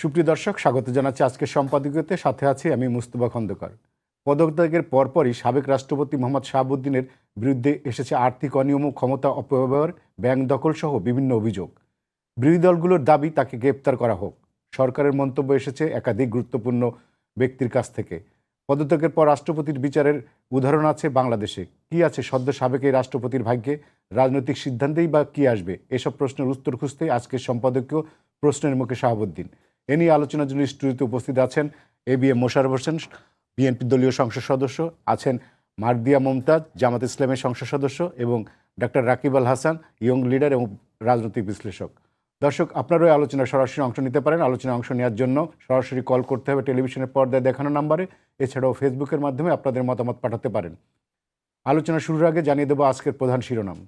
সুপ্রিয় দর্শক, স্বাগত জানাচ্ছি আজকের সম্পাদকীয়তে। সাথে আছি আমি মুস্তফা খন্দকার। পদত্যাগের পরপরই সাবেক রাষ্ট্রপতি মোহাম্মদ শাহাবুদ্দিনের বিরুদ্ধে এসেছে আর্থিক অনিয়ম ও ক্ষমতা অপব্যবহার, ব্যাংক দখল সহ বিভিন্ন অভিযোগ। বিরোধী দলগুলোর দাবি তাকে গ্রেপ্তার করা হোক। সরকারের মন্তব্য এসেছে একাধিক গুরুত্বপূর্ণ ব্যক্তির কাছ থেকে। পদত্যাগের পর রাষ্ট্রপতির বিচারের উদাহরণ আছে বাংলাদেশে। কি আছে সদ্য সাবেক এই রাষ্ট্রপতির ভাগ্যে? রাজনৈতিক সিদ্ধান্তেই বা কি আসবে? এসব প্রশ্নের উত্তর খুঁজতে আজকের সম্পাদকীয় প্রশ্নের মুখে শাহাবুদ্দিন। এ নিয়ে আলোচনার জন্য স্টুডিওতে উপস্থিত আছেন ABM মোশাররফ হোসেন, বিএনপি দলীয় সংসদ সদস্য, আছেন মারদিয়া মমতাজ, জামাত ইসলামের সংসদ সদস্য, এবং doctor Rakib Al Hasan, young leader এবং রাজনৈতিক বিশ্লেষক। দর্শক, আপনারাও এই আলোচনায় সরাসরি অংশ নিতে পারেন। আলোচনায় অংশ নেওয়ার জন্য সরাসরি কল করতে হবে টেলিভিশনের পর্দায় দেখানো নাম্বারে। এছাড়াও ফেসবুকের মাধ্যমে আপনাদের মতামত পাঠাতে পারেন। আলোচনা শুরুর আগে জানিয়ে দেব আজকের প্রধান শিরোনাম।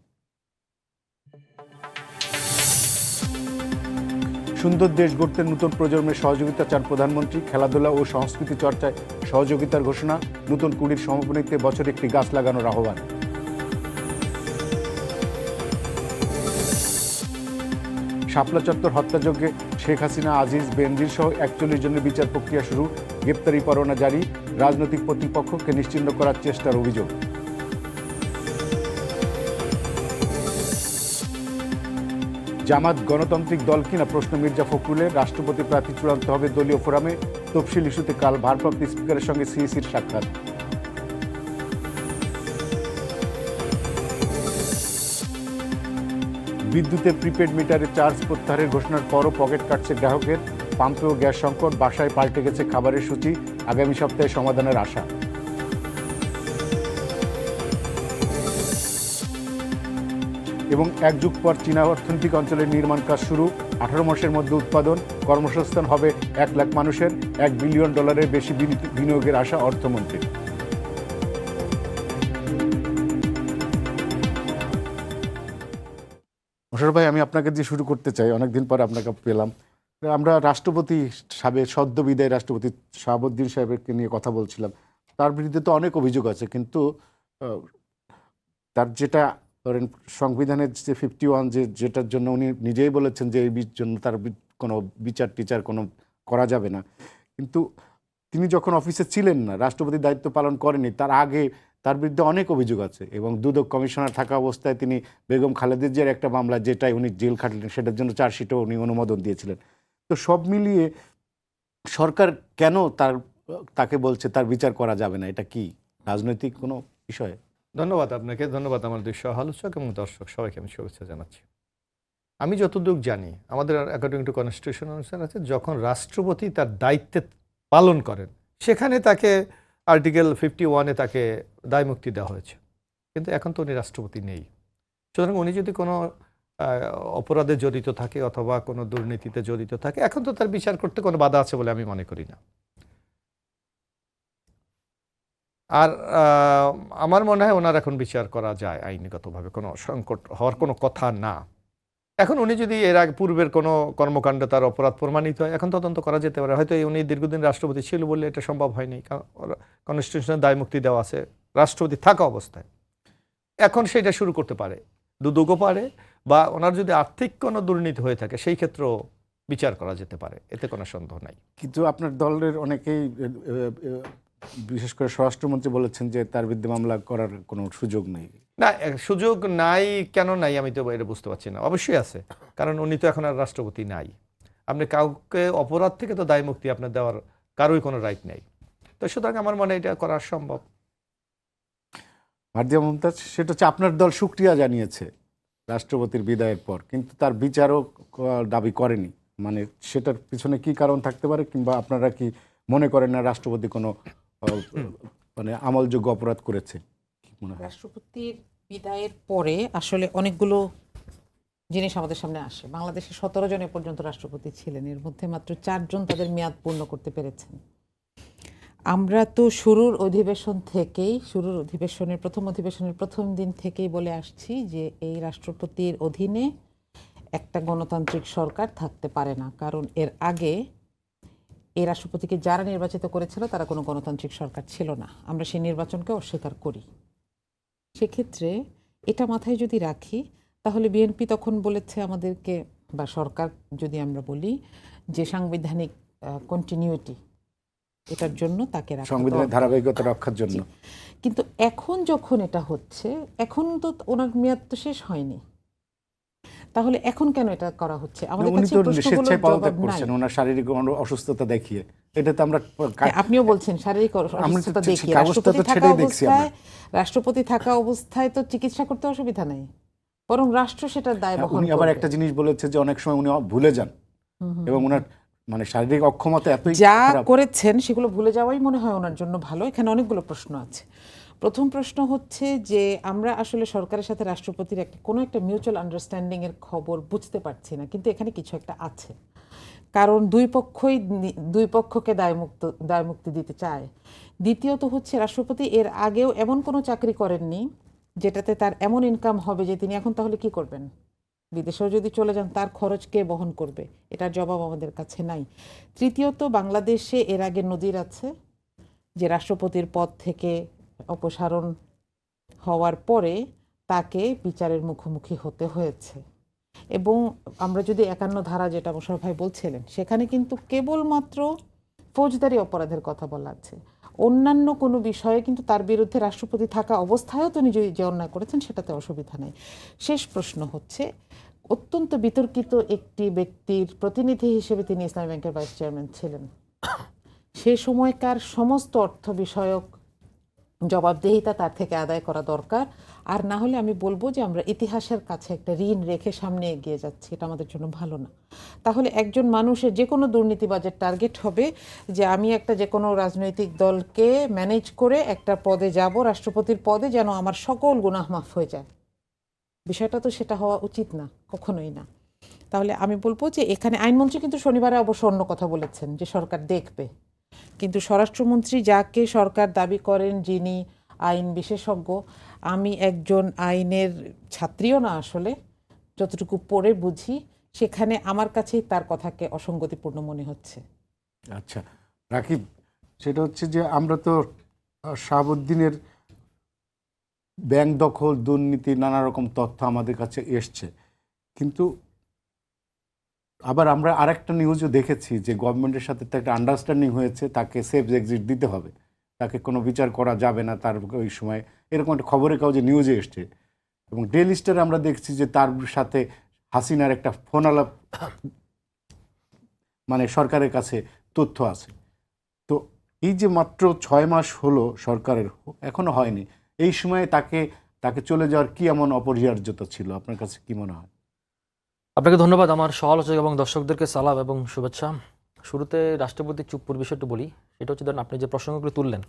সুন্দর দেশ গড়তে নতুন প্রজন্মের সহযোগিতা চান প্রধানমন্ত্রী। খেলাধুলা ও সংস্কৃতি চর্চায় সহযোগিতার ঘোষণা। নতুন কুড়ির সমাপনীতে বছরে একটি গাছ লাগানোর আহ্বান। শাপলা চত্বর হত্যাযজ্ঞে শেখ হাসিনা, আজিজ, বেনজির সহ 41 জনের বিচার প্রক্রিয়া শুরু। গ্রেপ্তারি পরোয়ানা জারি। রাজনৈতিক প্রতিপক্ষকে নিশ্চিহ্ন করার চেষ্টার অভিযোগ। জামাত গণতান্ত্রিক দল কিনা প্রশ্ন মির্জা ফখরুলের। রাষ্ট্রপতি প্রার্থী চূড়ান্ত হবে দলীয় ফোরামে। তফসিল ইস্যুতে কাল ভারপ্রাপ্ত স্পিকারের সঙ্গে সিইসির সাক্ষাৎ। বিদ্যুতের প্রিপেড মিটারে চার্জ প্রত্যাহারের ঘোষণার পরও পকেট কাটছে গ্রাহকের। পাম্পেও গ্যাস সংকট, বাসায় পাল্টে গেছে খাবারের সূচি। আগামী সপ্তাহে সমাধানের আশা। এবং এক যুগ পর চীনা অর্থনৈতিক অঞ্চলের নির্মাণ কাজ শুরু। 18 মাসের মধ্যে উৎপাদন, কর্মসংস্থান হবে 1 লাখ মানুষের। $1 বিলিয়ন বেশি বিনিয়োগের আশা অর্থমন্ত্রীর। মোশাররফ ভাই, আমি আপনাকে দিয়ে শুরু করতে চাই। অনেকদিন পর আপনাকে পেলাম। আমরা রাষ্ট্রপতি সাবেক সদ্য বিদায়ী রাষ্ট্রপতি শাহাবুদ্দিন সাহেবকে নিয়ে কথা বলছিলাম। তার বিরুদ্ধে তো অনেক অভিযোগ আছে, কিন্তু তার যেটা ধরেন সংবিধানের যে 51 যেটার জন্য উনি নিজেই বলেছেন যে এই জন্য তার কোনো বিচার টিচার কোনো করা যাবে না, কিন্তু তিনি যখন অফিসে ছিলেন না, রাষ্ট্রপতির দায়িত্ব পালন করেনি, তার আগে তার বিরুদ্ধে অনেক অভিযোগ আছে। এবং দুদক কমিশনার থাকা অবস্থায় তিনি বেগম খালেদা জিয়ার একটা মামলা, যেটাই উনি জেল খাটলেন, সেটার জন্য চার্জশিটও উনি অনুমোদন দিয়েছিলেন। তো সব মিলিয়ে সরকার কেন তাকে বলছে তার বিচার করা যাবে না? এটা কি রাজনৈতিক কোনো বিষয়? ধন্যবাদ আপনাকে, ধন্যবাদ আমার দুই সহ আলোচক এবং দর্শক সবাইকে আমি শুভেচ্ছা জানাচ্ছি। আমি যতদূর জানি, আমাদের অ্যাকর্ডিং টু কনস্টিটিউশন অনুসারে আছে, যখন রাষ্ট্রপতি তার দায়িত্বে পালন করেন সেখানে তাকে আর্টিকেল 51-এ তাকে দায়মুক্তি দেওয়া হয়েছে, কিন্তু এখন তো উনি রাষ্ট্রপতি নেই। সুতরাং উনি যদি কোনো অপরাধে জড়িত থাকে অথবা কোনো দুর্নীতিতে জড়িত থাকে, এখন তো তার বিচার করতে কোনো বাধা আছে বলে আমি মনে করি না। আর আমার মনে হয় ওনার এখন বিচার করা যায় আইনগতভাবে, কোনো সংকট হওয়ার কোনো কথা না। এখন উনি যদি এর আগে পূর্বের কোনো কর্মকাণ্ডে তার অপরাধ প্রমাণিত হয়, এখন তদন্ত করা যেতে পারে। হয়তো উনি দীর্ঘদিন রাষ্ট্রপতি ছিল বলে এটা সম্ভব হয়নি, কনস্টিটিউশনে দায়মুক্তি দেওয়া আছে রাষ্ট্রপতি থাকা অবস্থায়। এখন সেটা শুরু করতে পারে, দুদকও পারে, বা ওনার যদি আর্থিক কোনো দুর্নীতি হয়ে থাকে সেই ক্ষেত্রেও বিচার করা যেতে পারে, এতে কোনো সন্দেহ নাই। কিন্তু আপনার দলের অনেকেই, বিশেষ করে স্বরাষ্ট্রমন্ত্রী, বলেছেন যে তার বিরুদ্ধে মামলা করার কোনো সুযোগ নেই। না, সুযোগ নাই কেন নাই আমি তো এটা বুঝতে পারছি না। অবশ্যই আছে, কারণ উনি তো এখন আর রাষ্ট্রপতি নাই। আপনি কাউকে অপরাধ থেকে তো দায় মুক্তি আপনার দেওয়ার কারোই কোনো রাইট নেই। তো সুতরাং আমার মনে হয় এটা করা সম্ভব। মারদিয়া মমতাজ, সেটা হচ্ছে আপনার দল শুকরিয়া জানিয়েছে রাষ্ট্রপতির বিদায়ের পর, কিন্তু তার বিচারও দাবি করেনি। মানে সেটার পিছনে কি কারণ থাকতে পারে, কিংবা আপনারা কি মনে করেন না রাষ্ট্রপতি কোনো মানে আমলযোগ্য অপরাধ করেছে? রাষ্ট্রপতির বিদায়ের পরে আসলে অনেকগুলো জিনিস আমাদের সামনে আসে। বাংলাদেশে 17 জন পর্যন্ত রাষ্ট্রপতি ছিলেন, এর মধ্যে মাত্র 4 জন তাদের মেয়াদ পূর্ণ করতে পেরেছেন। আমরা তো শুরুর অধিবেশনের প্রথম দিন থেকেই বলে আসছি যে এই রাষ্ট্রপতির অধীনে একটা গণতান্ত্রিক সরকার থাকতে পারে না, কারণ এর আগে এই রাষ্ট্রপতিকে যারা নির্বাচিত করেছিল তারা কোনো গণতান্ত্রিক সরকার ছিল না। আমরা সেই নির্বাচনকে অস্বীকার করি। সেক্ষেত্রে এটা মাথায় যদি রাখি, তাহলে বিএনপি তখন বলেছে আমাদেরকে, বা সরকার যদি আমরা বলি, যে সাংবিধানিক কন্টিনিউটি, এটার জন্য তাকে রাখা সংবিধানের দরকার। ধারাবাহিকতা রক্ষার জন্য। কিন্তু এখন যখন এটা হচ্ছে, এখন তো ওনার মেয়াদ তো শেষ হয়নি, তাহলে এখন কেন এটা করা হচ্ছে? আমাদের উনি কাছে তো প্রশ্নগুলোর স্বেচ্ছায় পদত্যাগ জবাব নাই। করছেন ওনার শারীরিক অসুস্থতা দেখিয়ে। এটা তো আমরা হ্যাঁ, আপনিও বলছেন শারীরিক আমরা তো অসুস্থতা দেখিয়ে। কাগজটা তো সেটাই দেখছি আমরা। রাষ্ট্রপতি থাকা অবস্থায় তো চিকিৎসা করতে অসুবিধা নেই, বরং রাষ্ট্র সেটার দায় বহন উনি আবার করবে। একটা জিনিস বলেছে যে অনেক সময় উনি ভুলে যান, এবং ওনার মানে শারীরিক অক্ষমতা এতই যা খারাপ। করেছেন সেগুলো ভুলে যাওয়াই মনে হয় ওনার জন্য ভালো। এখানে অনেকগুলো প্রশ্ন আছে। প্রথম প্রশ্ন হচ্ছে যে আমরা আসলে সরকারের সাথে রাষ্ট্রপতির কোনো একটা মিউচুয়াল আন্ডারস্ট্যান্ডিং এর খবর বুঝতে পারছি না, কিন্তু এখানে কিছু একটা আছে, কারণ দুই পক্ষকে দায়মুক্তি দিতে চায়। দ্বিতীয়ত হচ্ছে রাষ্ট্রপতি এর আগেও এমন কোনো চাকরি করেননি যেটাতে তার এমন ইনকাম হবে যে তিনি এখন তাহলে কি করবেন? বিদেশেও যদি চলে যান তার খরচ কে বহন করবে? এটার জবাব আমাদের কাছে নাই। তৃতীয়ত বাংলাদেশে এর আগে নজির আছে যে রাষ্ট্রপতির পদ থেকে অপসারণ হওয়ার পরে তাকে বিচারের মুখোমুখি হতে হয়েছে, এবং আমরা যদি 51 ধারা, যেটা মোশাররফ ভাই বলছিলেন, সেখানে কিন্তু কেবলমাত্র ফৌজদারি অপরাধের কথা বলা আছে। অন্যান্য কোনো বিষয়ে কিন্তু তার বিরুদ্ধে রাষ্ট্রপতি থাকা অবস্থায়ও তিনি যে অন্যায় করেছেন সেটাতে অসুবিধা নেই। শেষ প্রশ্ন হচ্ছে, অত্যন্ত বিতর্কিত একটি ব্যক্তির প্রতিনিধি হিসেবে তিনি ইসলামী ব্যাংকের ভাইস চেয়ারম্যান ছিলেন। সে সময়কার সমস্ত অর্থ বিষয়ক জবাবদিহিতা তার থেকে আদায় করা দরকার। আর না হলে আমি বলবো যে আমরা ইতিহাসের কাছে একটা ঋণ রেখে সামনে এগিয়ে যাচ্ছি, এটা আমাদের জন্য ভালো না। তাহলে একজন মানুষের যে কোনো দুর্নীতিবাজের টার্গেট হবে যে আমি একটা যে কোনো রাজনৈতিক দলকে ম্যানেজ করে একটা পদে যাব, রাষ্ট্রপতির পদে, যেন আমার সকল গুনাহ মাফ হয়ে যায়। বিষয়টা তো সেটা হওয়া উচিত না, কখনোই না। তাহলে আমি বলবো যে এখানে আইনমন্ত্রী কিন্তু শনিবারে অবশ্য অন্য কথা বলেছেন যে সরকার দেখবে, কিন্তু স্বরাষ্ট্রমন্ত্রী যাকে সরকার দাবি করেন যিনি আইন বিশেষজ্ঞ, আমি একজন আইনের ছাত্রীও না আসলে, যতটুকু পড়ে বুঝি, সেখানে আমার কাছেই তার কথাকে অসঙ্গতিপূর্ণ মনে হচ্ছে। আচ্ছা রাকিব, সেটা হচ্ছে যে আমরা তো শাহাবুদ্দিনের ব্যাংক দখল, দুর্নীতি, নানা রকম তথ্য আমাদের কাছে এসছে, কিন্তু আবার আমরা আরেকটা নিউজও দেখেছি যে গভর্নমেন্টের সাথে তো একটা আন্ডারস্ট্যান্ডিং হয়েছে, তাকে সেফ এক্সিট দিতে হবে, তাকে কোনো বিচার করা যাবে না তার ওই সময়, এরকম একটা খবরের কাগজে নিউজে এসছে। এবং ডেইলি স্টারে আমরা দেখছি যে তার সাথে হাসিনার একটা ফোন আলাপ মানে সরকারের কাছে তথ্য আছে। তো এই যে মাত্র 6 মাস হলো সরকারের, এখনো হয়নি, এই সময়ে তাকে চলে যাওয়ার কি এমন অপরিহার্যতা ছিল? আপনার কাছে কি মনে হয়? আপনাকে ধন্যবাদ, আমার সহ-আলোচক এবং দর্শকদেরকে সালাম এবং শুভেচ্ছা। শুরুতে রাষ্ট্রপতি চুপ্পুর বিষয়টা বলি। সেটা হচ্ছে, ধরেন আপনি যে প্রসঙ্গগুলো তুললেন,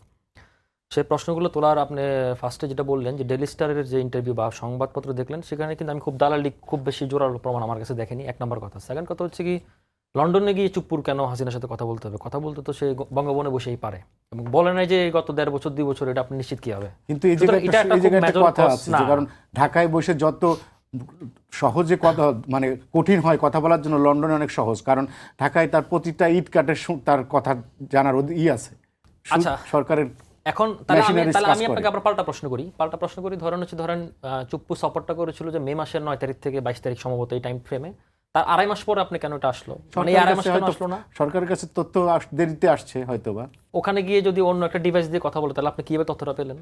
সেই প্রশ্নগুলো তোলার আপনি ফার্স্টে যেটা বললেন যে ডেইলি স্টারের যে ইন্টারভিউ বা সংবাদপত্র দেখলেন, সেখানে কিন্তু আমি খুব দালালি, খুব বেশি জোরালো প্রমাণ আমার কাছে দেখেনি, এক নম্বর কথা। সেকেন্ড কথা হচ্ছে কি, লন্ডনে গিয়ে চুপ্পুর কেন হাসিনার সাথে কথা বলতে হবে? কথা বলতে তো সে বঙ্গভবনে বসেই পারে, এবং বলে নাই যে গত 1.5 বছর 2 বছর, এটা আপনি নিশ্চিত কি হবে? কিন্তু এই জায়গায় একটা কথা আছে যে কারণ ঢাকায় বসে যত সহজে কথা মানে কঠিন হয় কথা বলার জন্য, লন্ডনে অনেক সহজ, কারণ ঢাকায় তার প্রতিটা ইট কাটের তার কথা জানার আছে। আচ্ছা, সরকারের এখন তাহলে আমি আপনাকে আবার পাল্টা প্রশ্ন করি। ধরেন চুপ্পু সফরটা করেছিল যে মে মাসের 9 তারিখ থেকে 22 তারিখ সম্ভবত, এই টাইম ফ্রেমে। তার 2.5 মাস পরে আপনি কেন এটা আসলো? মানে 2.5 মাস কেন আসলো না? সরকারের কাছে তথ্য দেরিতে আসছে হয়তোবা। ওখানে গিয়ে যদি অন্য একটা ডিভাইস দিয়ে কথা বলে, তাহলে আপনি কিভাবে তথ্যটা পেলেন?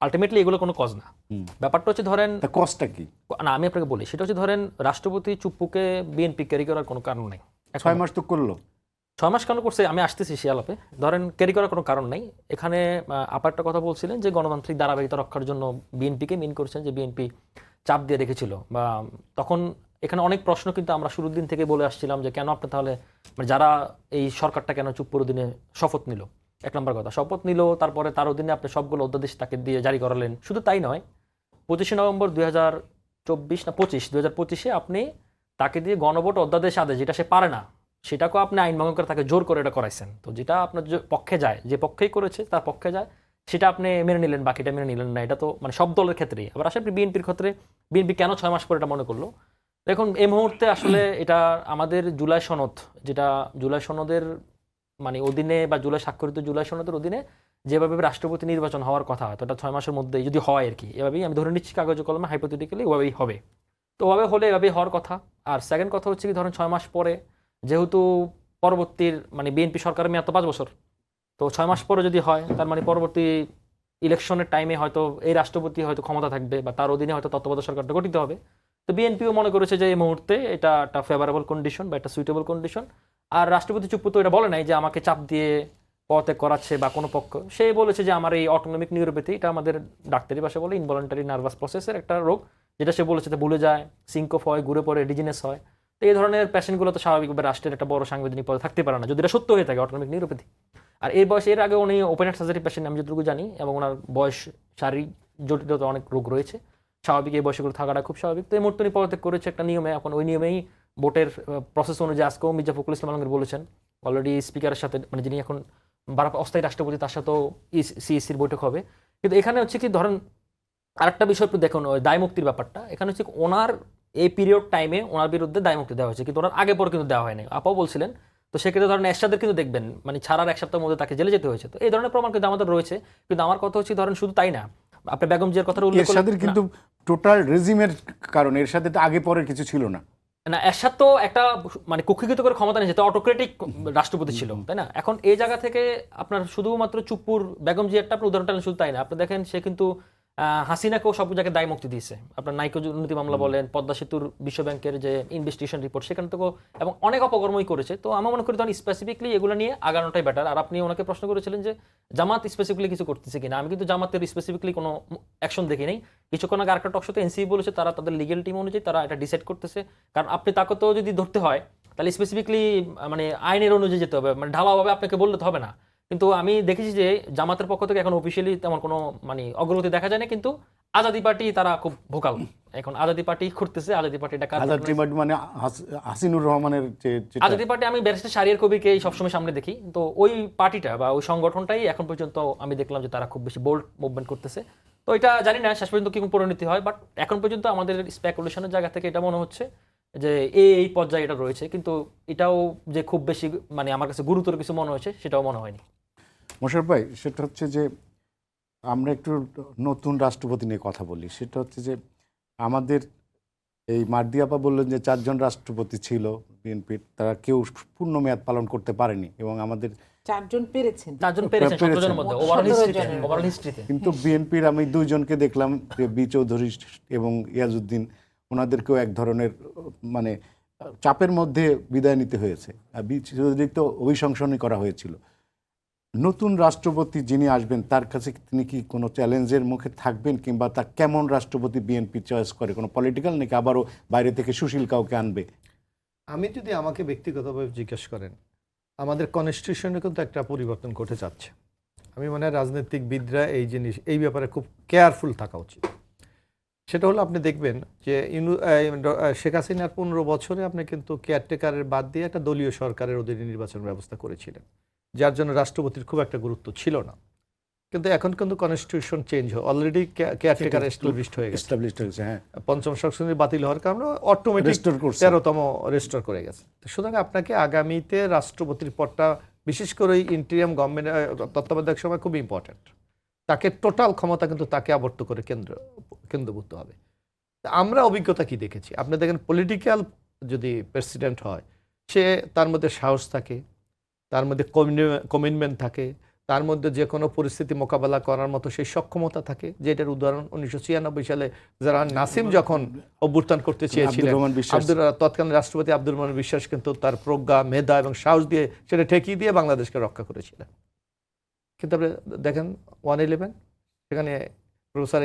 আলটিমেটলি এগুলো কোনো কজ না। ব্যাপারটা হচ্ছে, ধরেন কজটা কি না, আমি আপনাকে বলি। সেটা হচ্ছে, ধরেন রাষ্ট্রপতি চুপ্পুকে বিএনপি ক্যারি করার কোনো কারণ নেই। 6 মাস তো করলো। 6 মাস কেন করছে আমি আসতেছি সে আলাপে। ধরেন ক্যারি করার কোনো কারণ নেই। এখানে আপা একটা কথা বলছিলেন যে গণতান্ত্রিক ধারাবাহিকতা রক্ষার জন্য বিএনপিকে মিন করছেন, যে বিএনপি চাপ দিয়ে রেখেছিল, বা তখন এখানে অনেক প্রশ্ন কিন্তু আমরা শুরুর দিন থেকে বলে আসছিলাম যে কেন আপনি তাহলে, মানে যারা এই সরকারটা কেন চুপ্পুর অধীনে শপথ নিল? 1 নম্বর কথা, শপথ নিল, তারপরে তার অধীনে আপনি সবগুলো অধ্যাদেশ তাকে দিয়ে জারি করালেন। শুধু তাই নয়, 25 নভেম্বর 2025 আপনি তাকে দিয়ে গণভোট অধ্যাদেশ আদেশ, যেটা সে পারে না, সেটাকেও আপনি আইন ভঙ্গ করে তাকে জোর করে এটা করাইছেন। তো যেটা আপনার পক্ষে যায়, যে পক্ষেই করেছে তার পক্ষে যায়, সেটা আপনি মেনে নিলেন, বাকিটা মেনে নিলেন না। এটা তো মানে সব দলের ক্ষেত্রেই। আবার আসলে বিএনপির ক্ষেত্রে, বিএনপি কেন 6 মাস পরে এটা মনে করলো? দেখুন, এই মুহূর্তে আসলে এটা আমাদের জুলাই সনদ, যেটা জুলাই সনদের মানে অধীনে, বা জুলাই স্বাক্ষরিত জুলাই সনদের অধীনে যেভাবে রাষ্ট্রপতি নির্বাচন হওয়ার কথা হয়, তো এটা 6 মাসের মধ্যে যদি হয় আর কি, এভাবেই আমি ধরে নিচ্ছি কাগজে কলমে, হাইপোথেটিক্যালি ওভাবেই হবে। তো ওভাবে হলে এভাবেই হওয়ার কথা। আর সেকেন্ড কথা হচ্ছে কি, ধরেন 6 মাস পরে যেহেতু পরবর্তীর মানে বিএনপি সরকারের মেয়াদ তো 5 বছর, তো 6 মাস পরে যদি হয় তার মানে পরবর্তী ইলেকশনের টাইমে হয়তো এই রাষ্ট্রপতি হয়তো ক্ষমতা থাকবে বা তার অধীনে হয়তো তত্ত্বাবধায়ক সরকারটা গঠিত হবে। তো বিএনপিও মনে করেছে যে এই মুহূর্তে এটা একটা ফেভারেবল কন্ডিশন বা একটা সুইটেবল কন্ডিশন। আর রাষ্ট্রপতি চুপ্পু তো এটা বলে নাই যে আমাকে চাপ দিয়ে পদত্যাগ করাচ্ছে বা কোনো পক্ষ, সে বলেছে যে আমার এই অটোনমিক নিউরোপ্যাথি, এটা আমাদের ডাক্তারি ভাষা বলে ইনভলান্টারি নার্ভাস প্রসেসের একটা রোগ, যেটা সে বলেছে যে ভুলে যায়, সিঙ্কোপ হয়, ঘুরে পড়ে, ডিজিনেস হয়। তো এই ধরনের পেশেন্টগুলো তো স্বাভাবিকভাবে রাষ্ট্রের একটা বড় সাংবিধানিক পদে থাকতে পারে না যদি এটা সত্য হয়ে থাকে অটোনমিক নিউরোপ্যাথি। আর এই বয়সে এর আগে উনি ওপেন হার্ট সার্জারি পেশেন্ট আমি যতটুকু জানি, এবং ওনার বয়স শারীরিক জটিলতা অনেক রোগ রয়েছে, স্বাভাবিক এই বয়সগুলো থাকাটা খুব স্বাভাবিক। তো এই মুহূর্তে উনি পদত্যাগ করেছে একটা নিয়মে, এখন ওই নিয়মেই ভোটের প্রসেস অনুযায়ী আজকেও মির্জা ফখরুল ইসলাম আলমগীর বলেছেন অলরেডি স্পিকারের সাথে, মানে যিনি এখন অস্থায়ী রাষ্ট্রপতি, তার সাথেও সিইসির বৈঠক হবে। কিন্তু এখানে হচ্ছে কি ধরেন আরেকটা বিষয় একটু দেখুন, ওই দায় মুক্তির ব্যাপারটা, এখানে হচ্ছে ওনার এই পিরিয়ড টাইমে ওনার বিরুদ্ধে দায় মুক্তি দেওয়া হয়েছে, কিন্তু ওনার আগে পরে কিন্তু দেওয়া হয়নি, আপাও বলছিলেন। তো সেক্ষেত্রে ধরেন এরশাদের কিন্তু দেখবেন মানে ছাড়ার 1 সপ্তাহের মধ্যে তাকে জেলে যেতে হয়েছে। তো এই ধরনের প্রমাণ কিন্তু আমাদের রয়েছে। কিন্তু আমার কথা হচ্ছে ধরেন শুধু তাই না, আপনি বেগম জিয়ার কথা উল্লেখ এরশাদের করলেন কিন্তু টোটাল রেজিমের কারণে এর সাথে তো আগে পরের কিছু ছিল না। না, এরশাদ তো একটা মানে কক্ষিগত করে ক্ষমতা নিয়েছে, তো অটোক্রেটিক রাষ্ট্রপতি ছিল, তাই না? এখন এই জায়গা থেকে আপনার শুধুমাত্র চুপ্পুর বেগম জিয়ারটা আপনার উদাহরণটা শুধু তাই না, আপনি দেখেন সে কিন্তু হাসিনাকেও সব জায়গায় দায় মুক্তি দিয়েছে। আপনার নাইকো দুর্নীতি মামলা বলেন, পদ্মা সেতুর বিশ্ব ব্যাংকের যে ইনভেস্টিগেশন রিপোর্ট, সেখান থেকেও, এবং অনেক অপকর্মই করেছে। তো আমি মনে করি তখন স্পেসিফিকলি এগুলো নিয়ে আগানোটাই বেটার। আর আপনি ওনাকে প্রশ্ন করেছিলেন যে জামাত স্পেসিফিকলি কিছু করতেছে কিনা, আমি কিন্তু জামাতের স্পেসিফিকলি কোনো অ্যাকশন দেখি নাই। কিছুক্ষণ আগে আরেকটা টকশোতে এনসিপি বলেছে তারা তাদের লিগেল টিম অনুযায়ী তারা এটা ডিসাইড করতেছে, কারণ আপনি তাকে তো যদি ধরতে হয় তাহলে স্পেসিফিকলি মানে আইনের অনুযায়ী যেতে হবে, মানে ঢালাওভাবে আপনাকে বললে তো হবে না। কিন্তু আমি দেখেছি যে জামাতের পক্ষ থেকে এখন অফিসিয়ালি তেমন কোনো মানে অগ্রগতি দেখা যায় না, কিন্তু আজাদি পার্টি তারা খুব ভোকাল, এখন আজাদি পার্টি করতেছে, আজাদি পার্টিটা আজাদি পার্টি মানে হাসিনুর রহমানের আজাদি পার্টি আমি ব্যারিস্টার শাহরিয়ার কবিরকে সবসময় সামনে দেখি, তো ওই পার্টিটা বা ওই সংগঠনটাই এখন পর্যন্ত আমি দেখলাম যে তারা খুব বেশি বোল্ড মুভমেন্ট করতেছে। তো এটা জানি না শেষ পর্যন্ত কি পরিণতি হয়, বাট এখন পর্যন্ত আমাদের স্পেকুলেশনের জায়গা থেকে এটা মনে হচ্ছে যে এই পর্যায়ে এটা রয়েছে, কিন্তু এটাও যে খুব বেশি মানে আমার কাছে গুরুতর কিছু মনে হয়েছে সেটাও মনে হয়নি। মোশাররফ ভাই, সেটা হচ্ছে যে আমরা একটু নতুন রাষ্ট্রপতি নিয়ে কথা বলি। সেটা হচ্ছে যে আমাদের এই মার্দি আপা বললেন যে 4 জন রাষ্ট্রপতি ছিল বিএনপির, তারা কেউ পূর্ণ মেয়াদ পালন করতে পারেনি, এবং আমাদের 4 জন পেরেছেন, 4 জন পেরেছেন 17 জনের মধ্যে ওভারঅল হিস্ট্রিতে। কিন্তু বিএনপির আমি 2 জনকে দেখলাম, বি চৌধুরী এবং ইয়াজউদ্দিন, ওনাদেরকেও এক ধরনের মানে চাপের মধ্যে বিদায় নিতে হয়েছে। আর বি চৌধুরী তো অভিশংসনই করা হয়েছিল। নতুন রাষ্ট্রপতি যিনি আসবেন তার কাছে তিনি কি কোনো চ্যালেঞ্জের মুখে থাকবেন, কিংবা তার কেমন রাষ্ট্রপতি বিএনপি চয়েস করে, কোনো পলিটিক্যাল নাকি আবারও বাইরে থেকে সুশীল কাউকে আনবে? আমি যদি আমাকে ব্যক্তিগতভাবে জিজ্ঞেস করেন, আমাদের কনস্টিটিউশনে কিন্তু একটা পরিবর্তন ঘটে যাচ্ছে। আমি মনে হয় রাজনৈতিকবিদরা এই ব্যাপারে খুব কেয়ারফুল থাকা উচিত। সেটা হলো আপনি দেখবেন যে শেখ হাসিনার 15 বছরে আপনি কিন্তু কেয়ারটেকারের বাদ দিয়ে একটা দলীয় সরকারের অধীনে নির্বাচন ব্যবস্থা করেছিলেন, যার জন্য রাষ্ট্রপতির খুব একটা গুরুত্ব ছিল না। কিন্তু এখন কিন্তু কনস্টিটিউশন চেঞ্জ হয়, অলরেডি কেয়ারটেকার এস্টাবলিশড হয়ে গেছে, হ্যাঁ, পঞ্চম সংশোধনী বাতিল হওয়ার কারণে অটোমেটিক Restore করছে। 13তম রেস্টোর করে গেছে। সুতরাং আপনাকে আগামীতে রাষ্ট্রপতির পদটা, বিশেষ করে ইন্টিরিয়াম গভর্নমেন্ট তত্ত্বাবধায়ক সময় খুব ইম্পর্টেন্ট। তাকে টোটাল ক্ষমতা কিন্তু তাকে আবর্ত করে কেন্দ্রভূত হবে। আমরা অভিজ্ঞতা কি দেখেছি, আপনি দেখেন পলিটিক্যাল যদি প্রেসিডেন্ট হয়, সে তার মধ্যে সাহস থাকে, তার মধ্যে কমিটমেন্ট থাকে, তার মধ্যে যে কোনো পরিস্থিতি মোকাবেলা করার মতো সেই সক্ষমতা থাকে। যেটার উদাহরণ 1996 সালে যারা নাসিম যখন অভ্যুত্থান করতে চেয়েছিলেন, তৎকালীন রাষ্ট্রপতি আব্দুর রহমান বিশ্বাস কিন্তু তার প্রজ্ঞা, মেধা এবং সাহস দিয়ে সেটা ঠেকিয়ে দিয়ে বাংলাদেশকে রক্ষা করেছিলেন। কিন্তু আপনি দেখেন 111 সেখানে প্রফেসর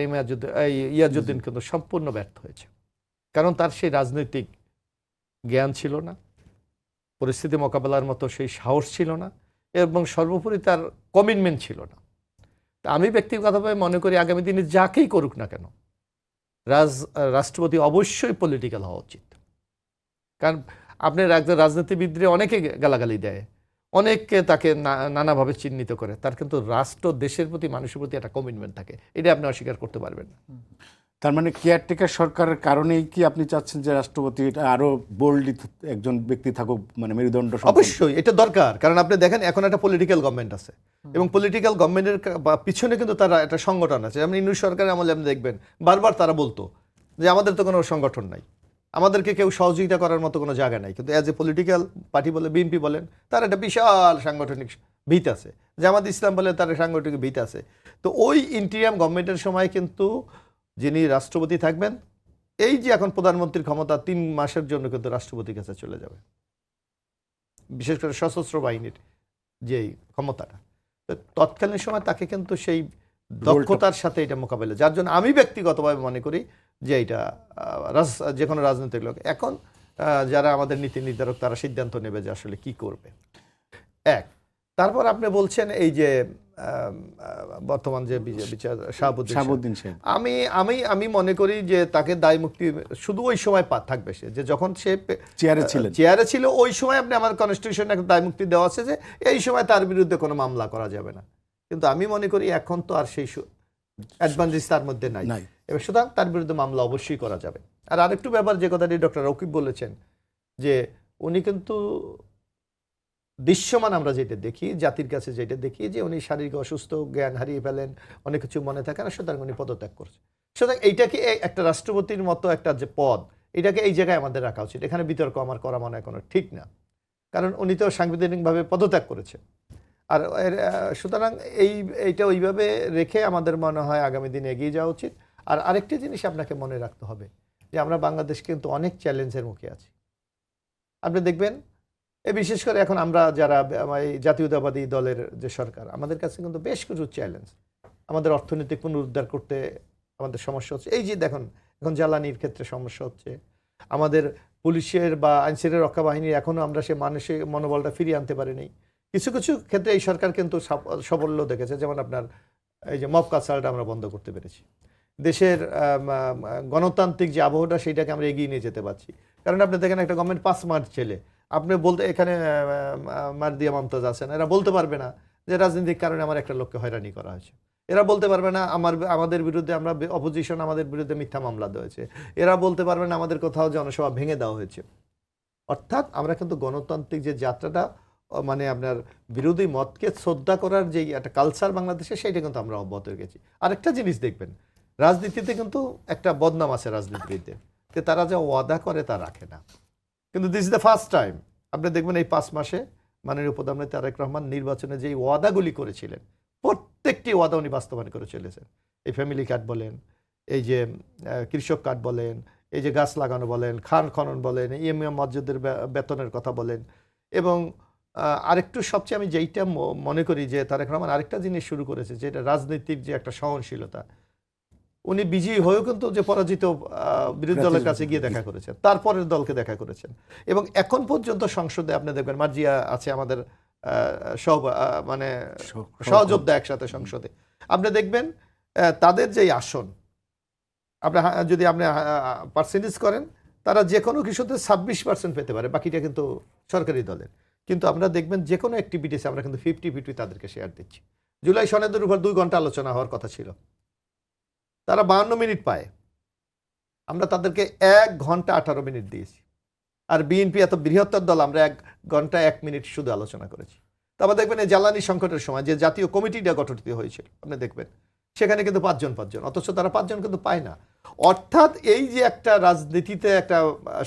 ইয়াজউদ্দিন কিন্তু সম্পূর্ণ ব্যর্থ হয়েছে, কারণ তার সেই রাজনৈতিক জ্ঞান ছিল না, পরিস্থিতি মোকাবেলার মতো সেই সাহস ছিল না, এবং সর্বোপরি তার কমিটমেন্ট ছিল না। তা আমি ব্যক্তিগতভাবে মনে করি আগামী দিনে যাকেই করুক না কেন, রাষ্ট্রপতি অবশ্যই পলিটিক্যাল হওয়া উচিত। কারণ আপনি রাজনীতিবিদরে অনেকে গালাগালি দেয়, অনেককে তাকে নানাভাবে চিহ্নিত করে, তার কিন্তু রাষ্ট্র, দেশের প্রতি, মানুষের প্রতি একটা কমিটমেন্ট থাকে, এটা আপনি অস্বীকার করতে পারবেন না। তার মানে কেয়ারটেকার সরকারের কারণেই কি আপনি চাচ্ছেন যে রাষ্ট্রপতি আরো বোল্ডলি একজন ব্যক্তি থাকুক, মানে মেরুদণ্ড? অবশ্যই এটা দরকার, কারণ আপনি দেখেন এখন একটা পলিটিক্যাল গভর্নমেন্ট আছে, এবং পলিটিক্যাল গভর্নমেন্টের পিছনে কিন্তু তারা একটা সংগঠন আছে। যেমন ইউনূস সরকারের আমলে আপনি দেখবেন বারবার তারা বলতো যে আমাদের তো কোনো সংগঠন নাই, আমাদেরকে কেউ সহযোগিতা করার মতো কোনো জায়গা নাই, কিন্তু অ্যাজ এ পলিটিক্যাল পার্টি বলে বিএনপি বলেন, তার একটা বিশাল সাংগঠনিক ভিত আছে। জামাত ইসলাম বলে তার সাংগঠনিক ভিত আছে। তো ওই ইন্টিরিয়াম গভর্নমেন্টের সময় কিন্তু যিনি রাষ্ট্রপতি থাকবেন, এই যে এখন প্রধানমন্ত্রীর ক্ষমতা 3 মাসের জন্য কিন্তু রাষ্ট্রপতির কাছে চলে যাবে, বিশেষ করে সশস্ত্র বাহিনীর যেই ক্ষমতাটা। তো তৎকালীন সময় তাকে কিন্তু সেই দক্ষতার সাথে এটা মোকাবেলা, যার জন্য আমি ব্যক্তিগতভাবে মনে করি যে এটা যে কোনো রাজনৈতিক লোক এখন যারা আমাদের নীতি নির্ধারক তারা সিদ্ধান্ত নেবে যে আসলে কি করবে। এক, তারপর আপনি বলছেন এই যে বর্তমান যে বিচার শাহাবুদ্দিন সাহেব, আমি মনে করি যে তাকে দায় মুক্তি শুধু ওই সময় থাকবে, সে যে যখন সে চেয়ারে ছিল ওই সময় আপনি আমার কনস্টিটিউশনে একটা দায় মুক্তি দেওয়া আছে যে এই সময় তার বিরুদ্ধে কোনো মামলা করা যাবে না। কিন্তু আমি মনে করি এখন তো আর সেই অ্যাডভান্টেজ তার মধ্যে নাই, এবং সুতরাং তার বিরুদ্ধে মামলা অবশ্যই করা যাবে। আর আরেকটু ব্যাপার যে কথাটি ডক্টর রকিব বলেছেন যে উনি কিন্তু দৃশ্যমান আমরা যেটা দেখি, জাতির কাছে যেটা দেখি যে উনি শারীরিক অসুস্থ, জ্ঞান হারিয়ে ফেলেন, অনেক কিছু মনে থাকে না, সুতরাং উনি পদত্যাগ করছে। সুতরাং এইটাকে একটা রাষ্ট্রপতির মতো একটা যে পদ, এটাকে এই জায়গায় আমাদের রাখা উচিত। এখানে বিতর্ক আমার করা মনে হয় কোনো ঠিক না, কারণ উনি তো সাংবিধানিকভাবে পদত্যাগ করেছে। আর সুতরাং এইটা ওইভাবে রেখে আমাদের মনে হয় আগামী দিনে এগিয়ে যাওয়া উচিত। আর আরেকটি জিনিস আপনাকে মনে রাখতে হবে যে আমরা বাংলাদেশ কিন্তু অনেক চ্যালেঞ্জের মুখে আছি। আপনি দেখবেন বিশেষ করে এখন আমরা যারা জাতীয়তাবাদী দলের যে সরকার, আমাদের কাছে কিন্তু বেশ কিছু চ্যালেঞ্জ। আমাদের অর্থনৈতিক পুনরুদ্ধার করতে আমাদের সমস্যা হচ্ছে, এই যে দেখুন এখন জ্বালানির ক্ষেত্রে সমস্যা হচ্ছে, আমাদের পুলিশের বা আইনশৃঙ্খলা রক্ষা বাহিনীর এখনও আমরা সে মানসিক মনোবলটা ফিরিয়ে আনতে পারিনি। কিছু কিছু ক্ষেত্রে এই সরকার কিন্তু সাফল্য দেখেছে, যেমন আপনার এই যে মব কালচারটা আমরা বন্ধ করতে পেরেছি, দেশের গণতান্ত্রিক যে আবহাওয়াটা সেইটাকে আমরা এগিয়ে নিয়ে যেতে পারছি। কারণ আপনি দেখেন একটা গভর্নমেন্ট 5 মার্চ ছেলে, আপনি বলতে এখানে মারদিয়া মমতাজ আছেন, এরা বলতে পারবে না যে রাজনৈতিক কারণে আমার একটা লোককে হয়রানি করা হয়েছে। এরা বলতে পারবে না আমাদের বিরুদ্ধে আমরা অপোজিশন আমাদের বিরুদ্ধে মিথ্যা মামলা দেওয়া হয়েছে। এরা বলতে পারবে না আমাদের কোথাও জনসভা ভেঙে দেওয়া হয়েছে। অর্থাৎ আমরা কিন্তু গণতান্ত্রিক যে যাত্রাটা, মানে আপনার বিরোধী মতকে শ্রদ্ধা করার যে একটা কালচার বাংলাদেশে, সেইটা কিন্তু আমরা অব্যাহত রেখেছি। আরেকটা জিনিস দেখবেন, রাজনীতিতে কিন্তু একটা বদনাম আছে রাজনীতিবিদদের, যে তারা যা ওয়াদা করে তা রাখে না। কিন্তু this is the first time আপনি দেখবেন এই 5 মাসে মাননীয় প্রধানমন্ত্রী তারেক রহমান নির্বাচনে যে ওয়াদাগুলি করেছিলেন, প্রত্যেকটি ওয়াদা উনি বাস্তবায়ন করে চলেছেন। এই ফ্যামিলি কার্ড বলেন, এই যে কৃষক কার্ড বলেন, এই যে গাছ লাগানো বলেন, খান খনন বলেন, ইমাম মসজিদের বেতনের কথা বলেন। এবং আরেকটু সবচেয়ে আমি যেইটা মনে করি যে তারেক রহমান আরেকটা জিনিস শুরু করেছে, যেটা রাজনৈতিক যে একটা সহনশীলতা, উনি বিজয়ী হয়েও কিন্তু যে পরাজিত বিরোধী দলের কাছে গিয়ে দেখা করেছেন, তারপরের দলকে দেখা করেছেন। এবং এখন পর্যন্ত সংসদে আপনি দেখবেন মার্জিয়া আছে আমাদের মানে সহযোদ্ধা একসাথে সংসদে, আপনি দেখবেন তাদের যেই আসন আপনি যদি আপনি পার্সেন্টেজ করেন, তারা যে কোনো কিছুতে 26% পেতে পারে, বাকিটা কিন্তু সরকারি দলের। কিন্তু আমরা দেখবেন যে কোনো অ্যাক্টিভিটিসে আমরা কিন্তু 50-50 তাদেরকে শেয়ার দিচ্ছি। জুলাই সনদের উপর 2 ঘন্টা আলোচনা হওয়ার কথা ছিল, তারা 52 মিনিট পায়, আমরা তাদেরকে 1 ঘন্টা 18 মিনিট দিয়েছি। আর বিএনপি এত বৃহত্তর দল, আমরা 1 ঘন্টা 1 মিনিট শুধু আলোচনা করেছি। তারপর দেখবেন এই জ্বালানি সংকটের সময় যে জাতীয় কমিটিটা গঠিত হয়েছিল, আপনি দেখবেন সেখানে কিন্তু 5 জন, অথচ তারা 5 জন কিন্তু পায় না। অর্থাৎ এই যে একটা রাজনীতিতে একটা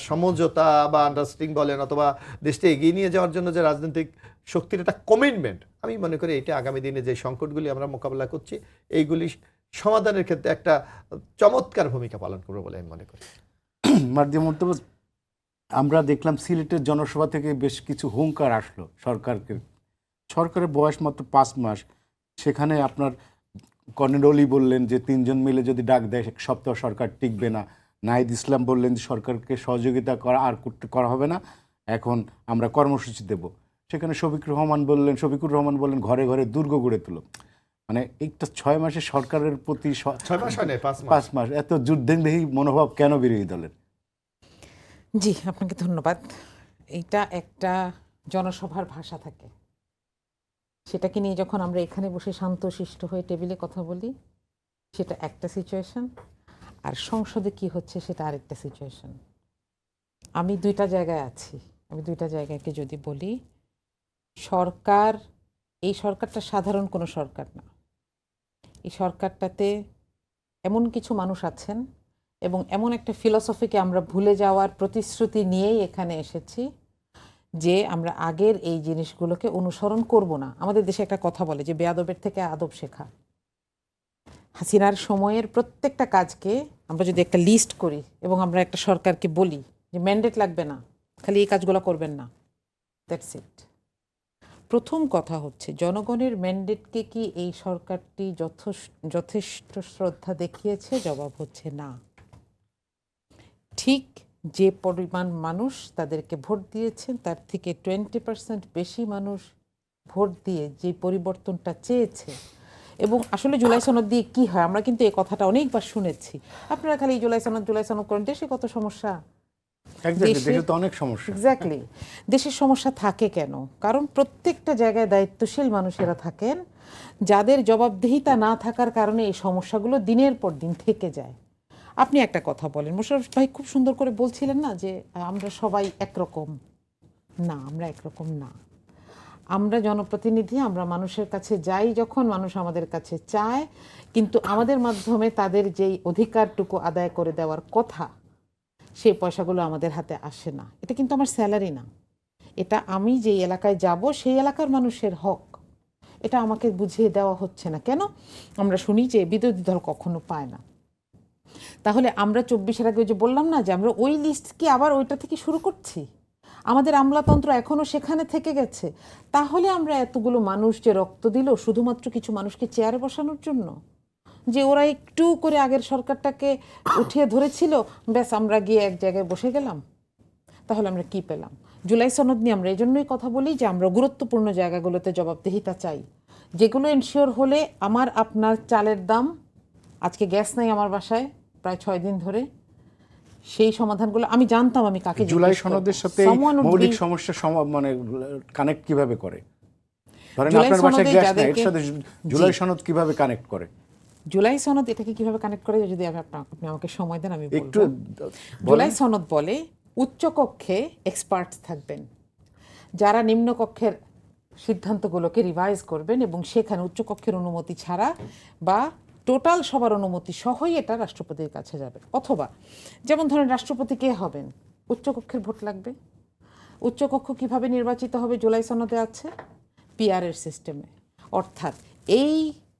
সমঝোতা বা আন্ডারস্ট্যান্ডিং বলেন, অথবা দেশটা এগিয়ে নিয়ে যাওয়ার জন্য যে রাজনৈতিক শক্তির একটা কমিটমেন্ট, আমি মনে করি এটা আগামী দিনে যে সংকটগুলি আমরা মোকাবেলা করছি, এইগুলি সমাধানের ক্ষেত্রে একটা চমৎকার ভূমিকা পালন করবে বলে আমি মনে করি। মার্জিয়া মমতাজ, আমরা দেখলাম সিলেটের জনসভা থেকে বেশ কিছু হুঙ্কার আসলো সরকারকে। সরকারের বয়স মাত্র 5 মাস, সেখানে আপনার কর্নেল অলি বললেন যে 3 জন মিলে যদি ডাক দেয় 1 সপ্তাহ সরকার টিকবে না। নাহিদ ইসলাম বললেন যে সরকারকে সহযোগিতা করা হবে না, এখন আমরা কর্মসূচি দেব। সেখানে শফিকুর রহমান বললেন ঘরে ঘরে দুর্গ গড়ে তুলো। মানে একটা 6 মাসের সরকারের প্রতি 5 মাস এত যুদ্ধেন্দেহী মনোভাব কেন বিরোধী দলের? জি, আপনাকে ধন্যবাদ। এটা একটা জনসভার ভাষা থাকে, সেটাকে নিয়ে যখন আমরা এখানে বসে শান্তশিষ্ট হয়ে টেবিলে কথা বলি সেটা একটা সিচুয়েশন, আর সংসদে কি হচ্ছে সেটা আরেকটা সিচুয়েশন। আমি 2টা জায়গায় আছি। আমি 2টা জায়গাকে যদি বলি, এই সরকারটা সাধারণ কোনো সরকার না। এই সরকারটাতে এমন কিছু মানুষ আছেন এবং এমন একটা ফিলসফিকে আমরা ভুলে যাওয়ার প্রতিশ্রুতি নিয়েই এখানে এসেছি যে আমরা আগের এই জিনিসগুলোকে অনুসরণ করব না। আমাদের দেশে একটা কথা বলে যে বেয়াদবের থেকে আদব শেখা। হাসিনার সময়ের প্রত্যেকটা কাজকে আমরা যদি একটা লিস্ট করি এবং আমরা একটা সরকারকে বলি যে ম্যান্ডেট লাগবে না, খালি এই কাজগুলো করবেন না, দ্যাটস ইট। প্রথম কথা হচ্ছে জনগণের ম্যান্ডেটকে কি এই সরকারটি যথেষ্ট শ্রদ্ধা দেখিয়েছে? জবাব হচ্ছে না। ঠিক যে পরিমাণ মানুষ তাদেরকে ভোট দিয়েছেন তার থেকে 20% বেশি মানুষ ভোট দিয়ে যে পরিবর্তনটা চেয়েছে। এবং আসলে জুলাই সনদ দিয়ে কি হয় আমরা কিন্তু এই কথাটা অনেকবার শুনেছি, আপনারা খালি জুলাই সনদ করেন, দেশে কত সমস্যা। দেশে তো অনেক সমস্যা। এক্স্যাক্টলি, দেশের সমস্যা থাকে কেন? কারণ প্রত্যেকটা জায়গায় দায়িত্বশীল মানুষেরা থাকেন যাদের জবাবদিহিতা না থাকার কারণে এই সমস্যাগুলো দিনের পর দিন থেকে যায়। আপনি একটা কথা বলেন, মোশাররফ ভাই খুব সুন্দর করে বলছিলেন না যে আমরা সবাই একরকম না, আমরা একরকম না। আমরা জনপ্রতিনিধি, আমরা মানুষের কাছে যাই যখন মানুষ আমাদের কাছে চায়, কিন্তু আমাদের মাধ্যমে তাদের যেই অধিকারটুকু আদায় করে দেওয়ার কথা সেই পয়সাগুলো আমাদের হাতে আসে না। এটা কিন্তু আমার স্যালারি না, এটা আমি যেই এলাকায় যাব সেই এলাকার মানুষের হক, এটা আমাকে বুঝিয়ে দেওয়া হচ্ছে না। কেন? আমরা শুনি যে বিরোধী দল কখনো পায় না। তাহলে আমরা 24-এর আগে যে বললাম না যে আমরা ওই লিস্ট কি আবার ওইটা থেকে শুরু করছি? আমাদের আমলাতন্ত্র এখনো সেখানে থেকে গেছে। তাহলে আমরা এতগুলো মানুষ যে রক্ত দিল শুধুমাত্র কিছু মানুষকে চেয়ারে বসানোর জন্য, যে ওরা একটু করে আগের সরকারটাকে উঠিয়ে ধরেছিল, ব্যাস আমরা গিয়ে এক জায়গায় বসে গেলাম, তাহলে আমরা কি পেলাম? জুলাই সনদ নিয়ে আমরা এই জন্যই কথা বলি যে আমরা গুরুত্বপূর্ণ জায়গাগুলোতে জবাবদিহিতা চাই, যেগুলো এনশিওর হলে আমার আপনার চালের দাম, আজকে গ্যাস নাই আমার বাসায় প্রায় 6 দিন ধরে, সেই সমাধানগুলো আমি জানতাম আমি কাকে জুলাই সনদের সাথে মৌলিক সমস্যা মানে কানেক্ট কিভাবে করে? ধরেন আপনার বাসায় গ্যাস নাই, এর সাথে জুলাই সনদ কিভাবে কানেক্ট করে? জুলাই সনদ এটাকে কিভাবে কানেক্ট করে যদি আপনি আমাকে সময় দেন আমি একটু বলবো। জুলাই সনদ বলে উচ্চ কক্ষে এক্সপার্ট থাকবেন যারা নিম্ন কক্ষের সিদ্ধান্তগুলোকে রিভাইজ করবেন এবং সেখানে উচ্চ কক্ষের অনুমতি ছাড়া বা টোটাল সবার অনুমতি সহই এটা রাষ্ট্রপতির কাছে যাবে। অথবা যেমন ধরেন রাষ্ট্রপতি কে হবেন, উচ্চকক্ষের ভোট লাগবে। উচ্চকক্ষ কিভাবে নির্বাচিত হবে জুলাই সনদে আছে, পিআরের সিস্টেমে। অর্থাৎ এই